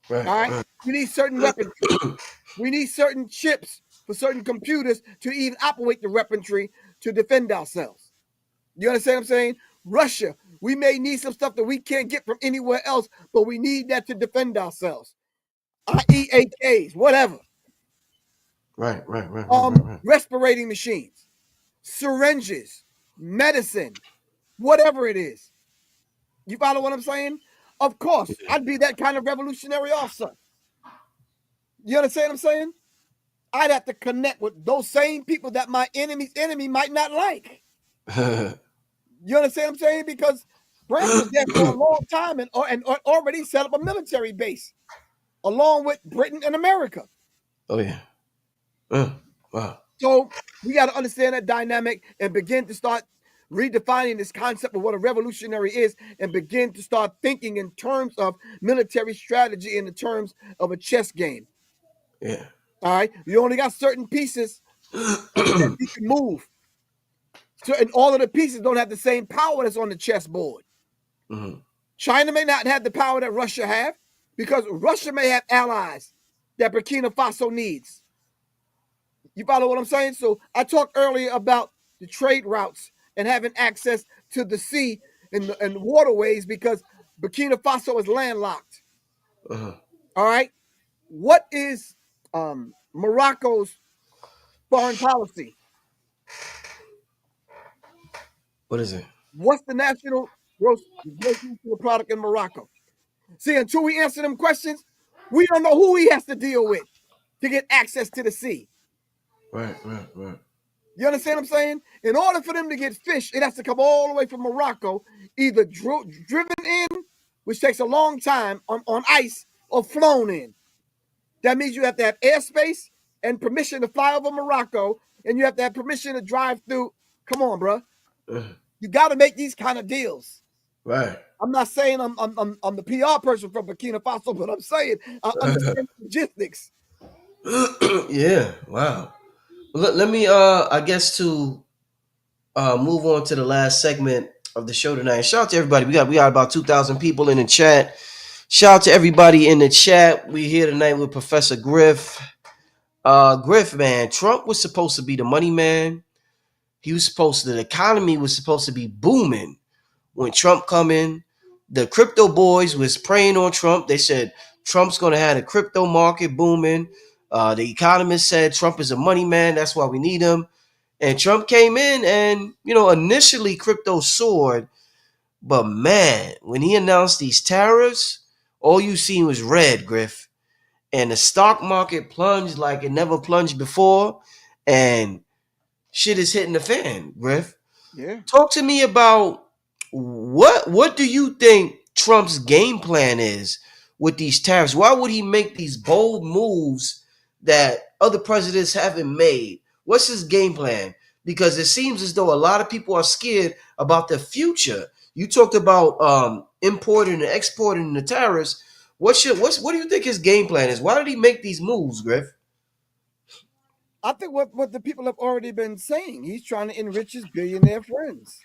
Speaker 2: Right.
Speaker 3: All right? We need certain weaponry. We need certain chips for certain computers to even operate the weaponry to defend ourselves. You understand what I'm saying? Russia, we may need some stuff that we can't get from anywhere else, but we need that to defend ourselves. IEAKs, whatever.
Speaker 2: Right.
Speaker 3: Respirating machines, syringes, medicine, whatever it is. You follow what I'm saying? Of course, I'd be that kind of revolutionary also. You understand what I'm saying? I'd have to connect with those same people that my enemy's enemy might not like. You understand what I'm saying? Because France was there for a long time and already set up a military base along with Britain and America.
Speaker 2: Oh, yeah. Wow.
Speaker 3: So we got to understand that dynamic and begin to start redefining this concept of what a revolutionary is and begin to start thinking in terms of military strategy in the terms of a chess game.
Speaker 2: Yeah.
Speaker 3: All right. You only got certain pieces that you can move. and all of the pieces don't have the same power that's on the chessboard.
Speaker 2: Mm-hmm.
Speaker 3: China may not have the power that Russia have, because Russia may have allies that Burkina Faso needs. You follow what I'm saying? So I talked earlier about the trade routes and having access to the sea and the waterways, because Burkina Faso is landlocked.
Speaker 2: Uh-huh.
Speaker 3: All right. What is Morocco's foreign policy?
Speaker 2: What is it?
Speaker 3: What's the national gross national product in Morocco? See, until we answer them questions, we don't know who he has to deal with to get access to the sea.
Speaker 2: Right.
Speaker 3: You understand what I'm saying? In order for them to get fish, it has to come all the way from Morocco, either driven in, which takes a long time on ice, or flown in. That means you have to have airspace and permission to fly over Morocco, and you have to have permission to drive through. Come on, bro. You got to make these kind of deals.
Speaker 2: Right.
Speaker 3: I'm not saying I'm the PR person from Burkina Faso, but I'm saying I understand logistics.
Speaker 2: Yeah. Wow. Let me I guess to move on to the last segment of the show tonight. Shout out to everybody. We got about 2,000 people in the chat. Shout out to everybody in the chat. We here tonight with Professor Griff. Griff, man, Trump was supposed to be the money man. The economy was supposed to be booming when Trump come in. The crypto boys was preying on Trump. They said Trump's going to have the crypto market booming. The economist said Trump is a money man. That's why we need him. And Trump came in and, initially crypto soared. But man, when he announced these tariffs, all you seen was red, Griff. And the stock market plunged like it never plunged before. And shit is hitting the fan, Griff.
Speaker 3: Yeah.
Speaker 2: Talk to me about what do you think Trump's game plan is with these tariffs? Why would he make these bold moves that other presidents haven't made? What's his game plan? Because it seems as though a lot of people are scared about the future. You talked about importing and exporting the tariffs. What do you think his game plan is? Why did he make these moves, Griff?
Speaker 3: I think what the people have already been saying. He's trying to enrich his billionaire friends.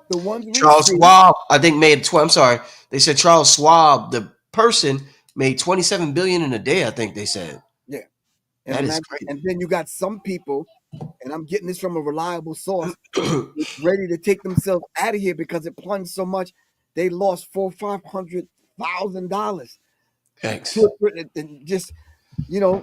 Speaker 3: The ones we
Speaker 2: Charles
Speaker 3: see.
Speaker 2: Schwab, I think I'm sorry. They said Charles Schwab, the person, made 27 billion in a day. I think they said.
Speaker 3: Yeah,
Speaker 2: That is crazy.
Speaker 3: And then you got some people, and I'm getting this from a reliable source, ready to take themselves out of here because it plunged so much. They lost $400,000-$500,000.
Speaker 2: Thanks.
Speaker 3: And just, yeah,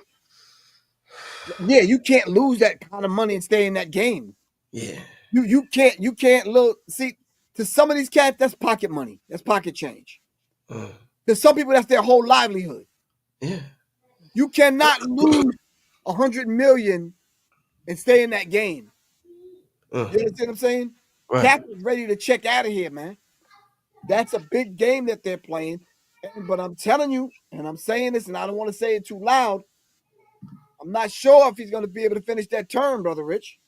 Speaker 3: you can't lose that kind of money and stay in that game.
Speaker 2: Yeah.
Speaker 3: You can't look. See, to some of these cats, that's pocket money. That's pocket change. To some people, that's their whole livelihood.
Speaker 2: Yeah.
Speaker 3: You cannot lose 100 million and stay in that game. You understand what I'm saying?
Speaker 2: Right.
Speaker 3: Cap is ready to check out of here, man. That's a big game that they're playing. But I'm telling you, and I'm saying this, and I don't want to say it too loud, I'm not sure if he's going to be able to finish that term, Brother Rich.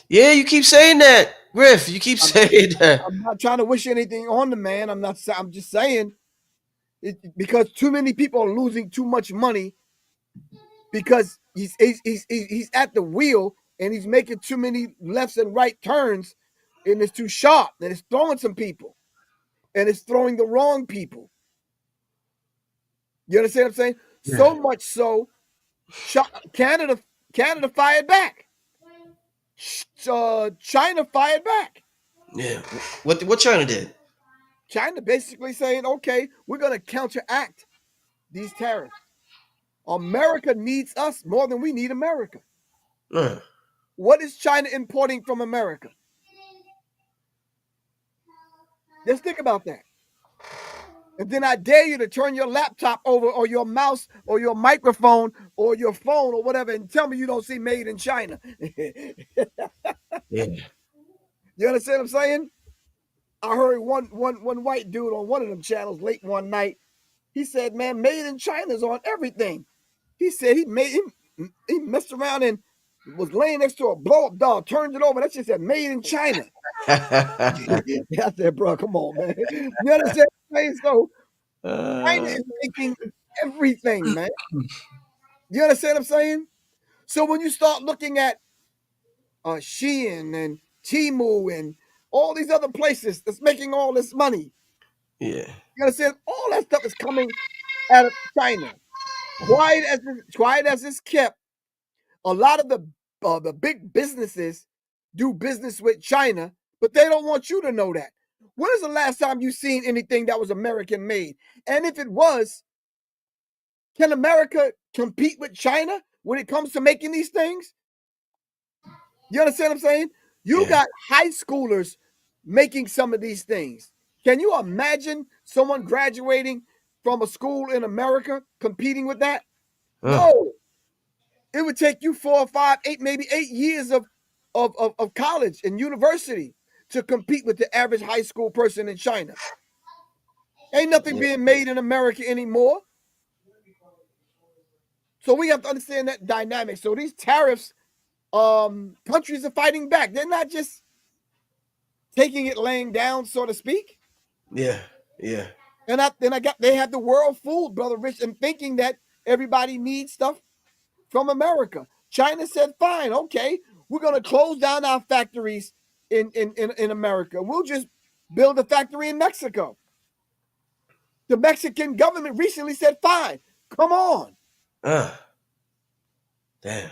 Speaker 2: Yeah, you keep saying that, Griff. You keep saying that.
Speaker 3: I'm not trying to wish anything on the man. I'm just saying because too many people are losing too much money because he's at the wheel and he's making too many lefts and right turns, and it's too sharp, and it's throwing some people, and it's throwing the wrong people. You understand what I'm saying? Yeah. So much so, Canada fired back. China fired back.
Speaker 2: Yeah. What China did?
Speaker 3: China basically saying, okay, we're going to counteract these tariffs. America needs us more than we need America. What is China importing from America? Just think about that. And then I dare you to turn your laptop over or your mouse or your microphone or your phone or whatever and tell me you don't see made in China.
Speaker 2: Yeah.
Speaker 3: You understand what I'm saying? I heard one white dude on one of them channels late one night. He said, man, made in China is on everything. He said he messed around and was laying next to a blow-up doll, turned it over. That shit said made in China. I said, bro, come on, man. You understand what I'm saying? So China is making everything, man. You understand what I'm saying? So when you start looking at Shein and Timu and all these other places that's making all this money.
Speaker 2: Yeah.
Speaker 3: You understand? All that stuff is coming out of China. Quiet as it's kept, a lot of the big businesses do business with China, but they don't want you to know that. When is the last time you seen anything that was American made? And if it was, can America compete with China when it comes to making these things? You understand what I'm saying? You
Speaker 2: Yeah.
Speaker 3: got high schoolers making some of these things. Can you imagine someone graduating from a school in America competing with that? No. It would take you 4 or 5, 8, maybe 8 years of college and university to compete with the average high school person in China. Ain't nothing
Speaker 2: Yeah.
Speaker 3: being made in America anymore. So we have to understand that dynamic. So these tariffs, countries are fighting back. They're not just taking it laying down, so to speak.
Speaker 2: Yeah. Yeah.
Speaker 3: And they have the world fooled, Brother Rich, and thinking that everybody needs stuff from America. China said, fine, okay, we're going to close down our factories in America. We'll just build a factory in Mexico. The Mexican government recently said, fine, come on.
Speaker 2: Damn.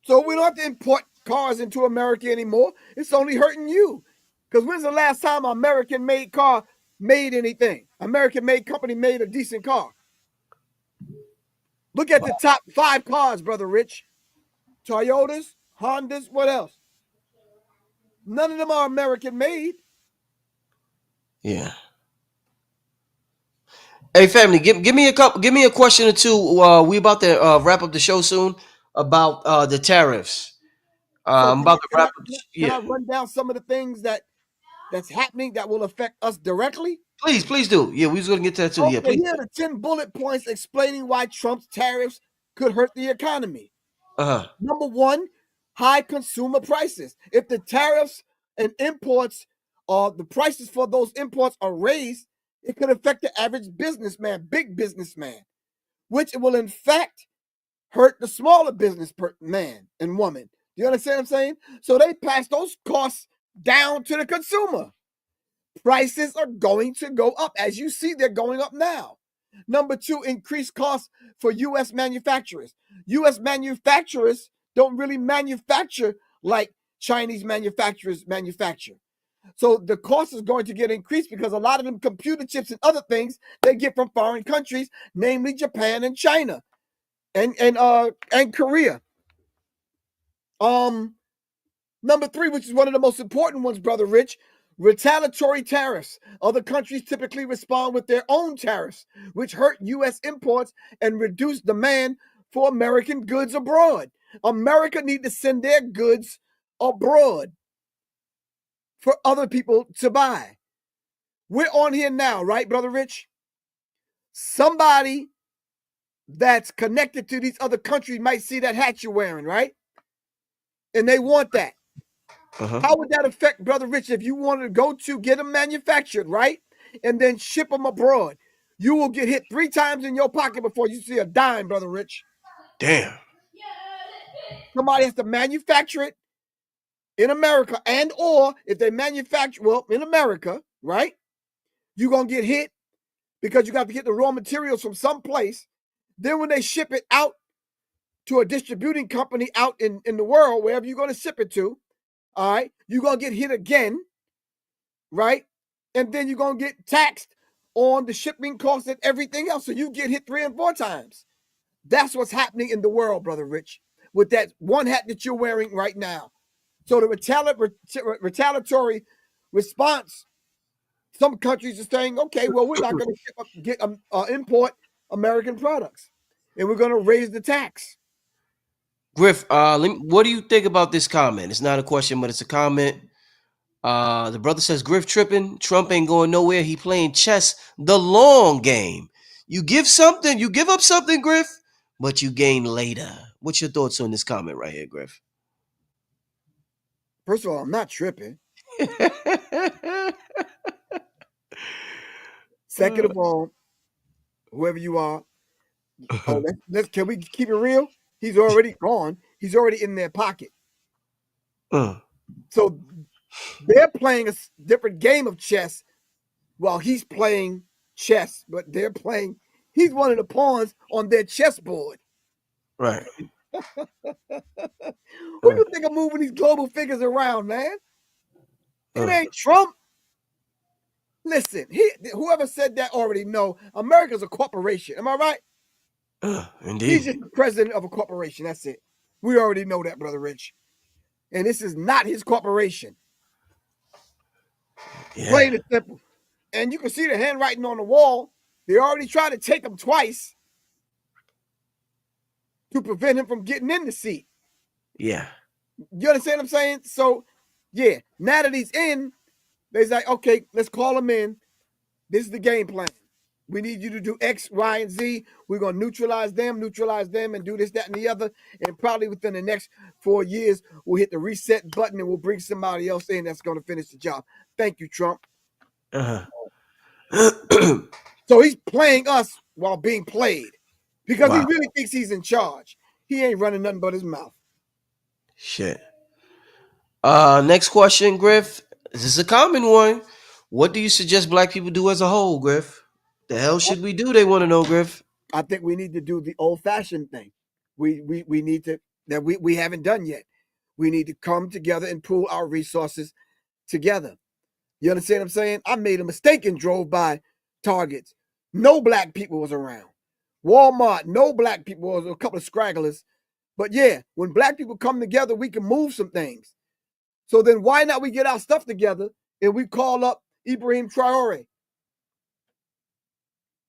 Speaker 3: So we don't have to import cars into America anymore. It's only hurting you. Because when's the last time an American made car made anything? American made company made a decent car. Look at the top 5 cars, Brother Rich. Toyotas, Hondas, what else? None of them are American made.
Speaker 2: Yeah. Hey, family, give me a question or two. We about to wrap up the show soon about the tariffs.
Speaker 3: So
Speaker 2: I'm about to wrap up.
Speaker 3: can
Speaker 2: Yeah,
Speaker 3: I run down some of the things that's happening that will affect us directly?
Speaker 2: please do. Yeah, we was gonna get to that too. Yeah,
Speaker 3: Okay,
Speaker 2: please.
Speaker 3: here are the 10 bullet points explaining why Trump's tariffs could hurt the economy.
Speaker 2: Uh huh.
Speaker 3: Number 1, high consumer prices. If the tariffs and imports the prices for those imports are raised, it could affect the average businessman, big businessman, which will in fact hurt the smaller business man and woman. You understand what I'm saying? So they pass those costs down to the consumer. Prices are going to go up. As you see, they're going up now. Number 2, increased costs for U.S. manufacturers. U.S. manufacturers don't really manufacture like Chinese manufacturers manufacture. So the cost is going to get increased because a lot of them computer chips and other things they get from foreign countries, namely Japan and China and Korea. Number 3, which is one of the most important ones, Brother Rich, retaliatory tariffs. Other countries typically respond with their own tariffs, which hurt U.S. imports and reduce demand for American goods abroad. America need to send their goods abroad for other people to buy. We're on here now, right, Brother Rich? Somebody that's connected to these other countries might see that hat you're wearing, right? And they want that.
Speaker 2: Uh-huh.
Speaker 3: How would that affect, Brother Rich, if you wanted to go to get them manufactured, right? And then ship them abroad? You will get hit 3 times in your pocket before you see a dime, Brother Rich.
Speaker 2: Damn.
Speaker 3: Somebody has to manufacture it in America, and or if they manufacture, well, in America, right? You're going to get hit because you got to get the raw materials from someplace. Then when they ship it out to a distributing company out in the world, wherever you're going to ship it to, all right, you're going to get hit again, right? And then you're going to get taxed on the shipping costs and everything else. So you get hit 3 and 4 times. That's what's happening in the world, Brother Rich, with that one hat that you're wearing right now. So the retaliatory response, some countries are saying, okay, well, we're not going to import American products, and we're going to raise the tax.
Speaker 2: Griff, what do you think about this comment? It's not a question, but it's a comment. The brother says Griff tripping. Trump ain't going nowhere. He playing chess, the long game. You give up something, Griff, but you gain later. What's your thoughts on this comment right here, Griff?
Speaker 3: First of all, I'm not tripping. Second of all, whoever you are, can we keep it real? He's already gone. He's already in their pocket. So they're playing a different game of chess while he's playing chess, but he's one of the pawns on their chessboard.
Speaker 2: Right.
Speaker 3: Who you think are moving these global figures around, man? It ain't Trump. Listen, whoever said that already know America's a corporation. Am I right?
Speaker 2: Indeed.
Speaker 3: He's just the president of a corporation. That's it. We already know that, Brother Rich. And this is not his corporation.
Speaker 2: Yeah.
Speaker 3: Plain and simple. And you can see the handwriting on the wall. They already tried to take him twice to prevent him from getting in the seat.
Speaker 2: Yeah.
Speaker 3: You understand what I'm saying? So, yeah, now that he's in, they're like, okay, let's call him in. This is the game plan. We need you to do X, Y, and Z. We're going to neutralize them, and do this, that, and the other. And probably within the next 4 years, we'll hit the reset button and we'll bring somebody else in that's going to finish the job. Thank you, Trump. So he's playing us while being played because he really thinks he's in charge. He ain't running nothing but his mouth.
Speaker 2: Shit. Next question, Griff. This is a common one. What do you suggest black people do as a whole, Griff? The hell should we do? They want to know, Griff.
Speaker 3: I think we need to do the old-fashioned thing. We need to that we haven't done yet. We need to come together and pool our resources together. You understand what I'm saying? I made a mistake and drove by Targets. No black people was around. Walmart, no black people. Was a couple of scragglers. But yeah, when black people come together, we can move some things. So then why not we get our stuff together and we call up Ibrahim Traore?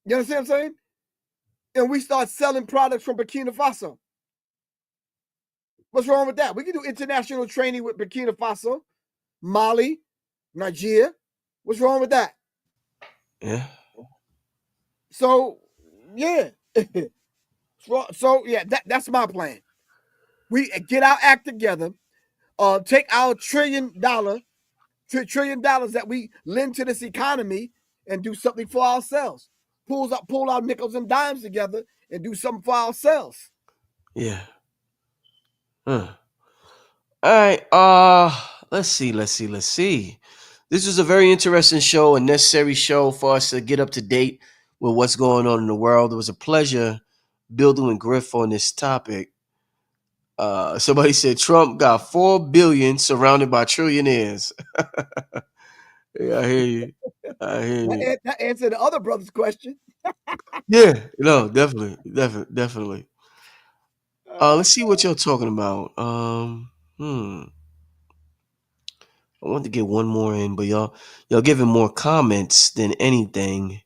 Speaker 3: You understand what I'm saying? And we start selling products from Burkina Faso. What's wrong with that? We can do international training with Burkina Faso, Mali, Nigeria. What's wrong with that?
Speaker 2: Yeah.
Speaker 3: So, yeah. So, yeah, that's my plan. We get our act together, take our $1 trillion that we lend to this economy and do something for ourselves. Pull our nickels and dimes together and do something for ourselves.
Speaker 2: Yeah. All right. Let's see. This was a very interesting show, a necessary show for us to get up to date with what's going on in the world. It was a pleasure building with Griff on this topic. Somebody said Trump got 4 billion surrounded by trillionaires. Yeah, I hear you.
Speaker 3: That answered the other brother's question.
Speaker 2: Yeah, no, definitely. Let's see what y'all talking about. I want to get one more in, but y'all giving more comments than anything.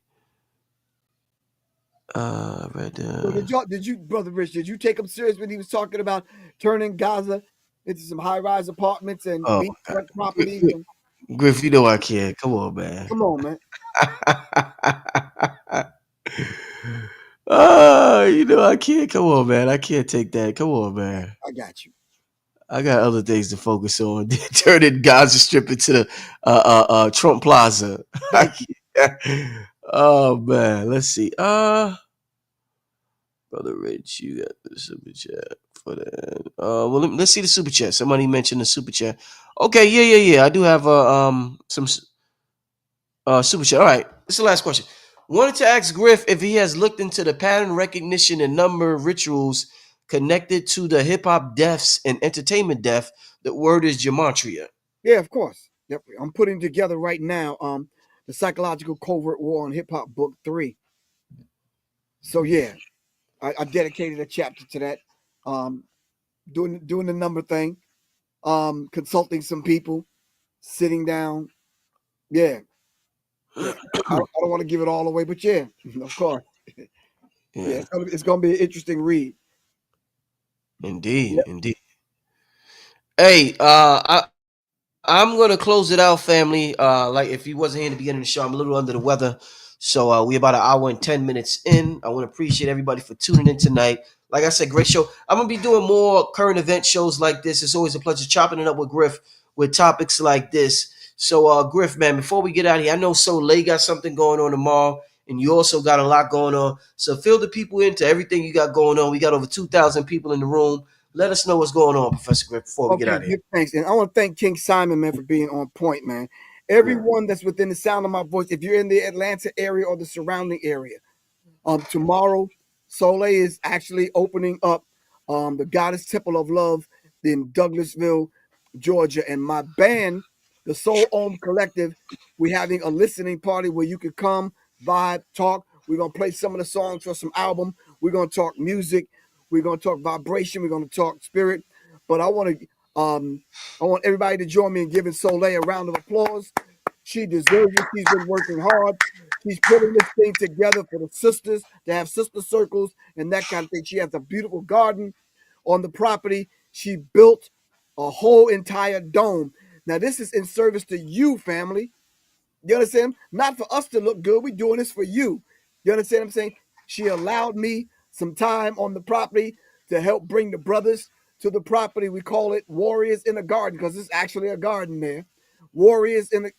Speaker 2: Right there.
Speaker 3: So did you, Brother Rich, did you take him serious when he was talking about turning Gaza into some high-rise apartments and beachfront properties?
Speaker 2: Griff, you know I can't. Come on, man.
Speaker 3: Come on, man.
Speaker 2: You know I can't. Come on, man. I can't take that. Come on, man.
Speaker 3: I got you.
Speaker 2: I got other things to focus on. Turning Gaza Strip into the Trump Plaza. Oh man, let's see. Brother Rich, you got the super chat for that. Well, let's see the super chat. Somebody mentioned the super chat. Okay, yeah. I do have some super chat. All right, this is the last question. Wanted to ask Griff if he has looked into the pattern recognition and number rituals connected to the hip hop deaths and entertainment death. The word is gematria.
Speaker 3: Yeah, of course. Yep. I'm putting together right now the Psychological Covert War on Hip Hop Book 3. So yeah, I dedicated a chapter to that. Doing the number thing, consulting some people, sitting down. Yeah. I don't want to give it all away, but yeah, of course. Yeah, it's gonna be an interesting read.
Speaker 2: Indeed. Hey, I'm gonna close it out, family. Like if he wasn't here in the beginning of the show, I'm a little under the weather. So we're about an hour and 10 minutes in. I want to appreciate everybody for tuning in tonight. Like I said, great show. I'm gonna be doing more current event shows like this. It's always a pleasure chopping it up with Griff with topics like this. So Griff, man, before we get out of here, I know Soleil got something going on tomorrow, and you also got a lot going on. So fill the people into everything you got going on. We got over 2,000 people in the room. let us know what's going on, Professor Griff, before we get
Speaker 3: Okay,
Speaker 2: out of here.
Speaker 3: give thanks. And I want to thank King Simon, man, for being on point, man. Everyone that's within the sound of my voice, if you're in the Atlanta area or the surrounding area, tomorrow, Soleil is actually opening up the Goddess Temple of Love in Douglasville, Georgia. And my band, the Soul Om Collective, we're having a listening party where you can come, vibe, talk. We're going to play some of the songs for some album. We're going to talk music. We're going to talk vibration. We're going to talk spirit. But I want everybody to join me in giving Soleil a round of applause. She deserves it. She's been working hard. She's putting this thing together for the sisters to have sister circles and that kind of thing. She has a beautiful garden on the property. She built a whole entire dome. Now, this is in service to you, family. You understand? Not for us to look good. We're doing this for you. You understand what I'm saying? She allowed me some time on the property to help bring the brothers to the property. We call it Warriors in a Garden because it's actually a garden there. Warriors in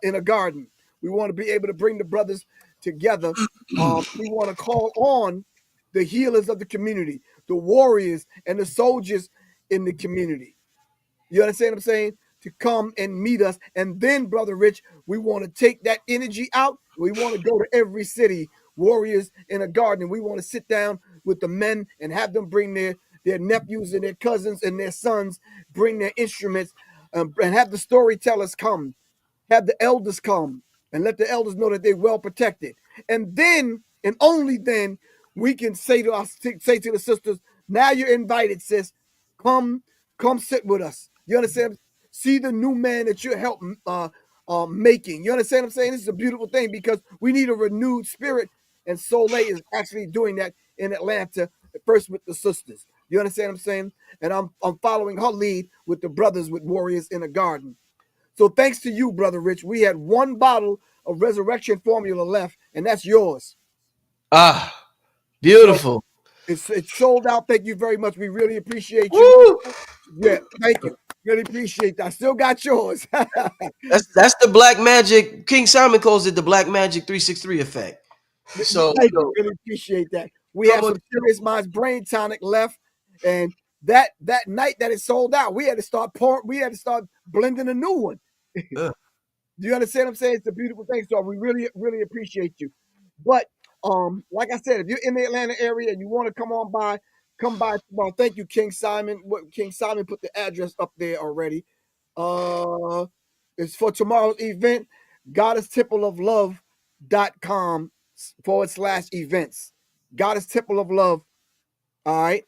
Speaker 3: a garden. We want to be able to bring the brothers together. We want to call on the healers of the community, the warriors and the soldiers in the community. You understand what I'm saying? To come and meet us. And then, Brother Rich, we want to take that energy out. We want to go to every city, Warriors in a Garden. We want to sit down with the men and have them bring their nephews and their cousins and their sons, bring their instruments, and have the storytellers come, have the elders come, and let the elders know that they're well protected. And then, and only then, we can say to the sisters, now you're invited, sis. Come sit with us. You understand? See the new man that you're helping making. You understand what I'm saying? This is a beautiful thing because we need a renewed spirit, and Soleil is actually doing that in Atlanta, first with the sisters. You understand what I'm saying? And I'm following her lead with the brothers with Warriors in a Garden. So thanks to you, Brother Rich, we had one bottle of Resurrection Formula left, and that's yours.
Speaker 2: Ah,
Speaker 3: So
Speaker 2: beautiful.
Speaker 3: it's sold out. Thank you very much. We really appreciate you.
Speaker 2: Woo!
Speaker 3: Yeah, thank you. Really appreciate that. I still got yours.
Speaker 2: That's the black magic. King Simon calls it the black magic 363 effect. So
Speaker 3: Thank you. Really appreciate that. We
Speaker 2: come
Speaker 3: have
Speaker 2: on.
Speaker 3: some Serious Minds Brain Tonic left, and that night that it sold out, we had to start pouring. We had to start blending a new one.
Speaker 2: Uh,
Speaker 3: Do you understand what I'm saying? It's a beautiful thing. So we really, really appreciate you. But like I said, if you're in the Atlanta area and you want to come by tomorrow. Thank you, King Simon. King Simon put the address up there already. Uh it's for tomorrow's event, goddesstempleoflove.com/events. Goddess Temple of Love. All right.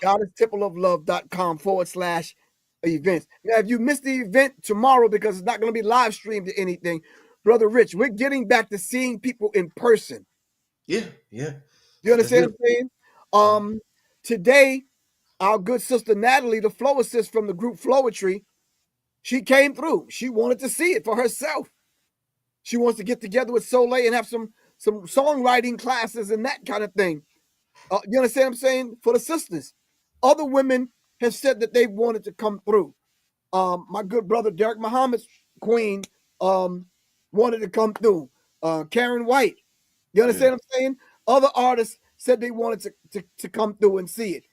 Speaker 3: goddesstempleoflove.com/events. Now, if you missed the event tomorrow because it's not going to be live streamed or anything, Brother Rich, we're getting back to seeing people in person.
Speaker 2: yeah.
Speaker 3: You understand what I'm saying? Today, our good sister Natalie, the flow assist from the group Flowetry, she came through. She wanted to see it for herself. She wants to get together with Soleil and have some songwriting classes and that kind of thing. You understand what I'm saying? For the sisters. Other women have said that they wanted to come through. My good brother Derek Muhammad's queen wanted to come through. Karen White. You understand what I'm saying? Other artists said they wanted to come through and see it.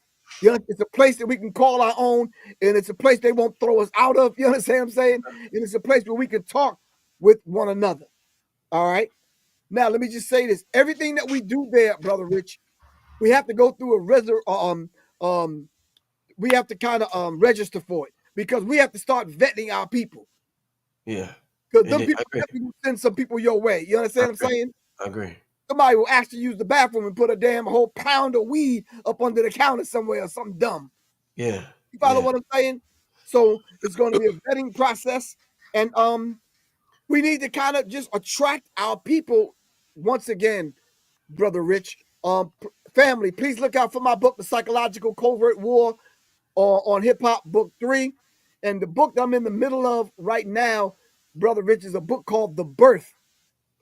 Speaker 3: You know, it's a place that we can call our own, and it's a place they won't throw us out of. You understand what I'm saying? And it's a place where we can talk with one another. All right. Now, let me just say this: everything that we do there, Brother Rich, we have to go through we have to kind of register for it because we have to start vetting our people.
Speaker 2: Yeah.
Speaker 3: Because them people will send some people your way. You understand what I'm saying?
Speaker 2: I agree.
Speaker 3: Somebody will actually use the bathroom and put a damn whole pound of weed up under the counter somewhere or something dumb.
Speaker 2: Yeah.
Speaker 3: You follow what I'm saying? So it's going to be a vetting process, and we need to kind of just attract our people once again, Brother Rich. Family, please look out for my book, The Psychological Covert War on Hip Hop, Book 3. And the book that I'm in the middle of right now, Brother Rich, is a book called The Birth.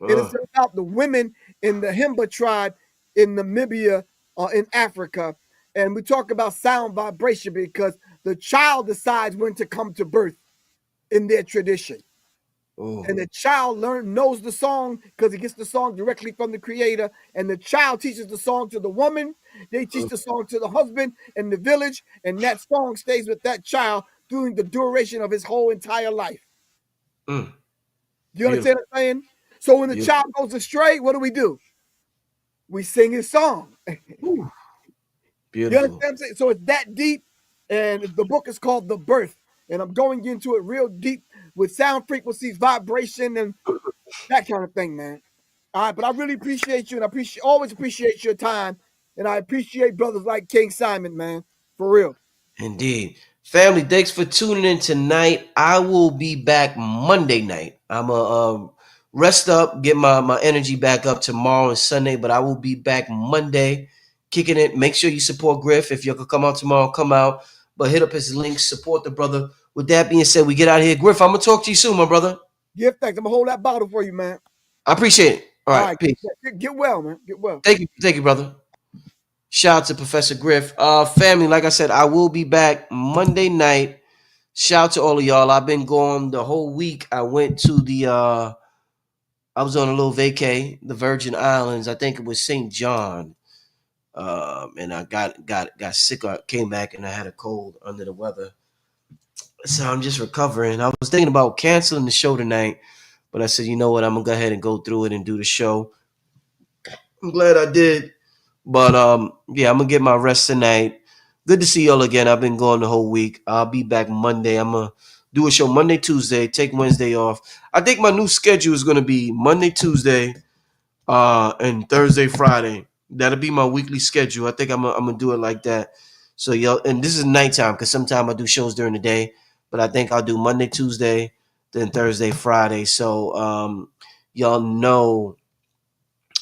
Speaker 3: It is about the women in the Himba tribe in Namibia, in Africa. And we talk about sound vibration because the child decides when to come to birth in their tradition.
Speaker 2: Oh.
Speaker 3: And the child knows the song because he gets the song directly from the creator. And the child teaches the song to the woman. They teach the song to the husband and the village. And that song stays with that child during the duration of his whole entire life.
Speaker 2: Mm.
Speaker 3: You
Speaker 2: Beautiful.
Speaker 3: understand what I'm saying? So when the
Speaker 2: Beautiful.
Speaker 3: child goes astray, what do? We sing his song.
Speaker 2: Ooh.
Speaker 3: You understand
Speaker 2: Beautiful.
Speaker 3: what I'm saying? So it's that deep. And the book is called The Birth. And I'm going into it real deep with sound frequencies, vibration, and that kind of thing, man. All right, but I really appreciate you, and always appreciate your time, and I appreciate brothers like King Simon, man, for real.
Speaker 2: Indeed. Family, thanks for tuning in tonight. I will be back Monday night. I'm a rest up, get my energy back up tomorrow and Sunday, but I will be back Monday, kicking it. Make sure you support Griff. If you could come out tomorrow, come out. But hit up his links, support the brother. With that being said, we get out of here. Griff, I'm gonna talk to you soon, my brother.
Speaker 3: Give thanks. I'm gonna hold that bottle for you, man.
Speaker 2: I appreciate it. All
Speaker 3: All
Speaker 2: right,
Speaker 3: right,
Speaker 2: peace.
Speaker 3: get well, man. Get well.
Speaker 2: Thank you, brother. Shout out to Professor Griff. Family, like I said, I will be back Monday night. Shout out to all of y'all. I've been gone the whole week. I went to I was on a little vacay, the Virgin Islands. I think it was St. John. And I got sick. I came back and I had a cold under the weather. So I'm just recovering. I was thinking about canceling the show tonight, but I said, you know what? I'm gonna go ahead and go through it and do the show. I'm glad I did. But yeah, I'm gonna get my rest tonight. Good to see y'all again. I've been gone the whole week. I'll be back Monday. I'm gonna do a show Monday, Tuesday, take Wednesday off. I think my new schedule is gonna be Monday, Tuesday, and Thursday, Friday. That'll be my weekly schedule. I think I'm gonna do it like that. So y'all, and this is nighttime because sometimes I do shows during the day, but I think I'll do Monday, Tuesday, then Thursday, Friday. So y'all know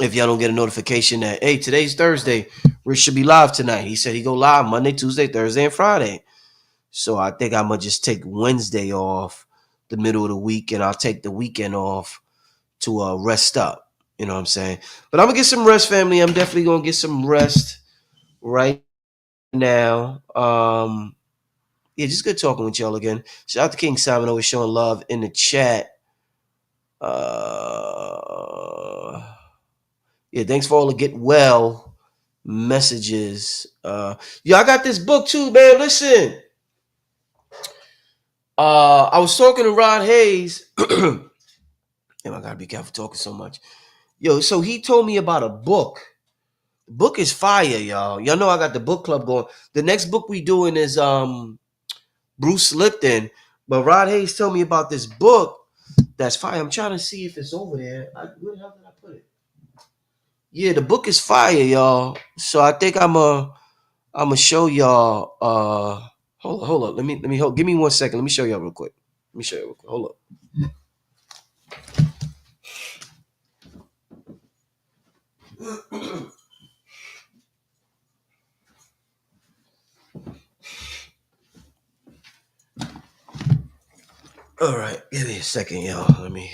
Speaker 2: if y'all don't get a notification that hey, today's Thursday, Rich should be live tonight. He said he go live Monday, Tuesday, Thursday, and Friday. So I think I'm gonna just take Wednesday off, the middle of the week, and I'll take the weekend off to rest up. You know what I'm saying? But I'm gonna get some rest, family. I'm definitely gonna get some rest right now. Yeah, just good talking with y'all again. Shout out to King Simon, always showing love in the chat. Yeah, thanks for all the get well messages. Yeah, I got this book too, man. Listen. I was talking to Rod Hayes. Damn, I gotta be careful talking so much. Yo, so he told me about a book. The book is fire, y'all. Y'all know I got the book club going. The next book we doing is Bruce Lipton. But Rod Hayes told me about this book that's fire. I'm trying to see if it's over there. Where the hell did I put it? Yeah, the book is fire, y'all. So I think I'm gonna show y'all. Hold up. Let me hold. Give me 1 second. Let me show y'all real quick. Let me show you real quick. Hold up. All right, give me a second, y'all. Let me.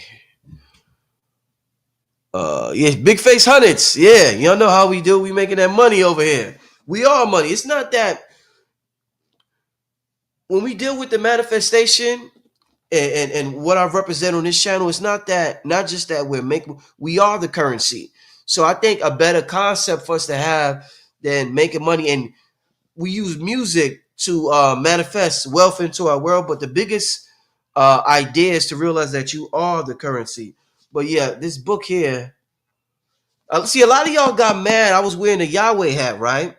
Speaker 2: Yeah, big face hundreds. Yeah, y'all know how we do. We making that money over here. We are money. It's not that when we deal with the manifestation and what I represent on this channel, it's not just that we are the currency. So I think a better concept for us to have than making money, and we use music to manifest wealth into our world. But the biggest idea is to realize that you are the currency. But yeah, this book here. See, a lot of y'all got mad. I was wearing a Yahweh hat, right?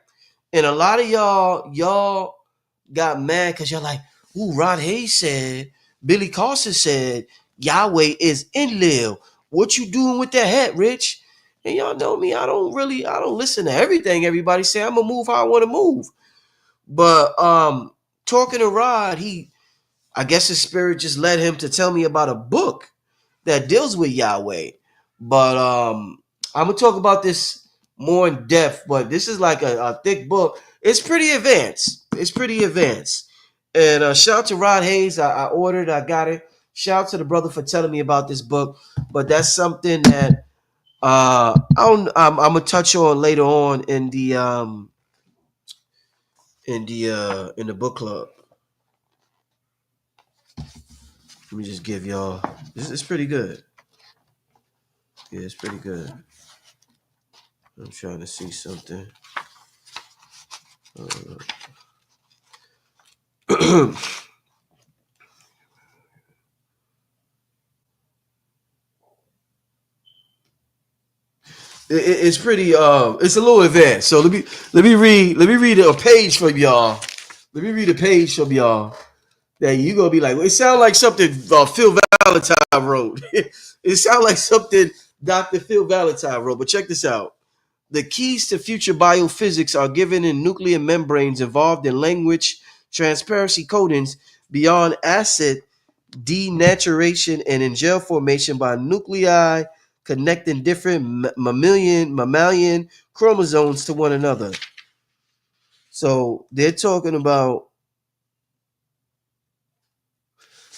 Speaker 2: And a lot of y'all got mad because you're like, ooh, Rod Hayes said, Billy Carson said, Yahweh is Enlil. What you doing with that hat, Rich? And y'all know me, I don't listen to everything everybody say. I'm gonna move how I want to move. But talking to Rod, I guess his spirit just led him to tell me about a book that deals with Yahweh. But I'm gonna talk about this more in depth. But this is like a thick book. It's pretty advanced. And shout out to Rod Hayes. I ordered. I got it. Shout out to the brother for telling me about this book. But that's something that I'm gonna touch on later on in the book club. Let me just give y'all. It's pretty good. Yeah, it's pretty good. I'm trying to see something. It's pretty. It's a little advanced. So let me read a page from y'all. Let me read a page from y'all that you gonna be like, well, it sounds like something Phil Valentine wrote. It sounds like something Dr. Phil Valentine wrote. But check this out. The keys to future biophysics are given in nuclear membranes involved in language transparency coatings beyond acid denaturation and in gel formation by nuclei connecting different mammalian chromosomes to one another. So they're talking about,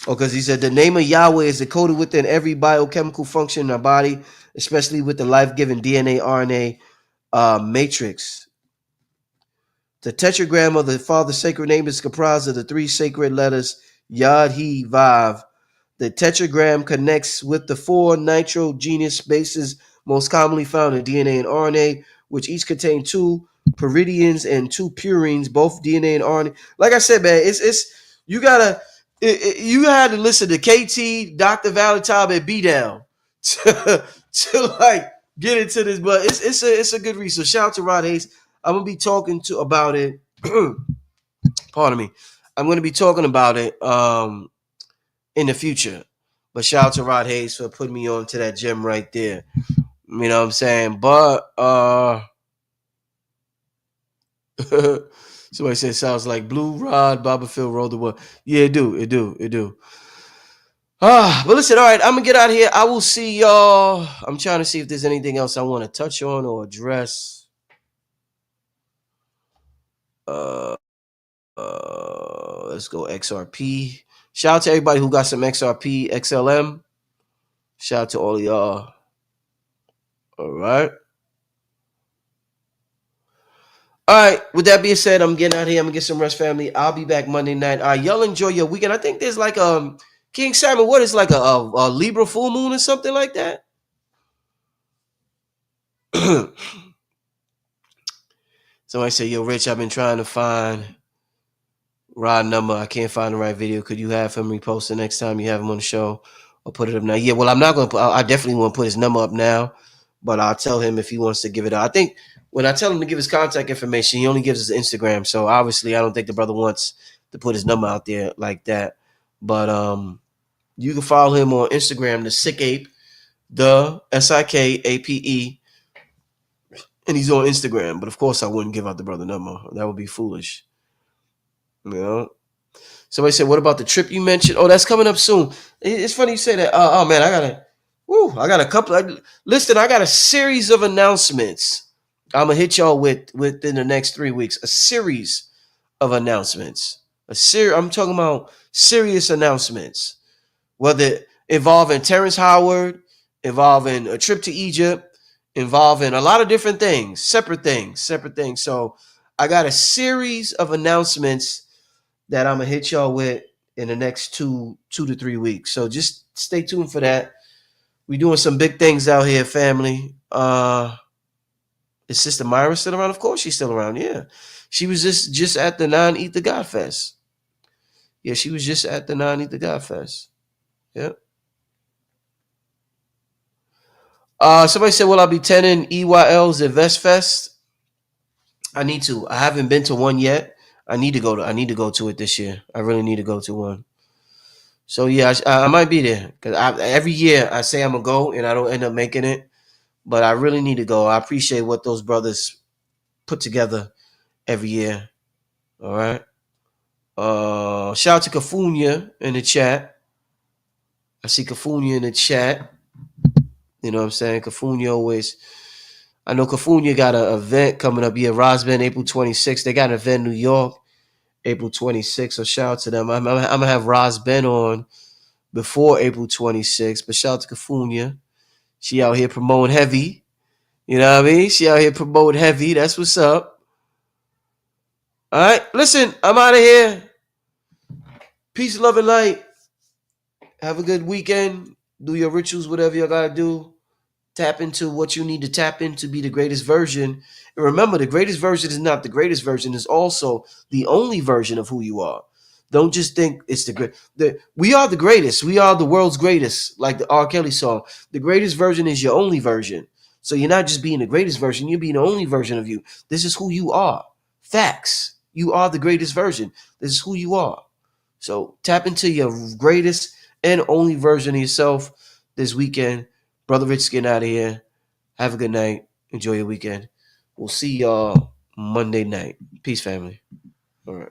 Speaker 2: because he said the name of Yahweh is encoded within every biochemical function in our body, especially with the life-giving DNA, RNA matrix. The tetragram of the Father's sacred name is comprised of the three sacred letters Yad, He, Vav. The tetragram connects with the four nitrogenous bases most commonly found in DNA and RNA, which each contain two pyridians and two purines, both DNA and RNA. Like I said, man, it's you gotta you had to listen to KT, Dr. Valentine, and B Down to like get into this, but it's a good resource. Shout out to Rod Hayes. I'm gonna be talking about it. Pardon me. I'm gonna be talking about it in the future. But shout out to Rod Hayes for putting me on to that gym right there. You know what I'm saying? But somebody said sounds like Blue Rod, Baba Phil rolled the one. Yeah, it do. But listen, all right, I'm gonna get out of here. I will see y'all. I'm trying to see if there's anything else I want to touch on or address. Let's go XRP. Shout out to everybody who got some XRP, XLM. Shout out to all of y'all. All right. All right. With that being said, I'm getting out of here. I'm gonna get some rest, family. I'll be back Monday night. All right, y'all enjoy your weekend. I think there's like King Simon. What is like a Libra full moon or something like that? Somebody say, "Yo, Rich, I've been trying to find Rod number. I can't find the right video. Could you have him repost the next time you have him on the show, or put it up now?" Yeah, well, I'm not gonna. I definitely want to put his number up now, but I'll tell him if he wants to give it out. I think when I tell him to give his contact information, he only gives his Instagram. So obviously, I don't think the brother wants to put his number out there like that. But you can follow him on Instagram, the Sick Ape, the SIKAPE, and he's on Instagram. But of course, I wouldn't give out the brother number. That would be foolish. You know. Somebody said, "What about the trip you mentioned?" Oh, that's coming up soon. It's funny you say that. Oh man, I got a couple. Listen, I got a series of announcements. I'm gonna hit y'all within the next 3 weeks. A series of announcements. I'm talking about serious announcements, whether involving Terrence Howard, involving a trip to Egypt, involving a lot of different things, separate things. So I got a series of announcements that I'm gonna hit y'all with in the next 2 to 3 weeks. So just stay tuned for that. We doing some big things out here, family. Is Sister Myra still around? Of course she's still around. Yeah, she was just at the Non-Eat the God Fest. Yeah, she was just at the Non-Eat the God Fest. Yep. Somebody said, "Will I be attending EYL's Invest Fest?" I need to. I haven't been to one yet. I need to go to it this year. I really need to go to one. So yeah, I might be there because every year I say I'm gonna go and I don't end up making it, but I really need to go. I appreciate what those brothers put together every year. All right. Shout out to Kafunya in the chat. I see Kafunya in the chat. You know what I'm saying? Kafunya always. I know Kafunya got an event coming up. Yeah, Rosben, April 26th. They got an event in New York, April 26th. So shout out to them. I'm gonna have Rosben on before April 26th. But shout out to Kafunya. She out here promoting heavy. You know what I mean? She out here promoting heavy. That's what's up. All right. Listen, I'm out of here. Peace, love, and light. Have a good weekend. Do your rituals, whatever you gotta do. Tap into what you need to tap into, be the greatest version. And remember, the greatest version is not the greatest version, is also the only version of who you are. Don't just think it's the great. We are the greatest. We are the world's greatest, like the R. Kelly song. The greatest version is your only version. So you're not just being the greatest version, you're being the only version of you. This is who you are. Facts. You are the greatest version. This is who you are. So tap into your greatest and only version of yourself this weekend. Brother Rich getting out of here. Have a good night. Enjoy your weekend. We'll see y'all Monday night. Peace, family. All right.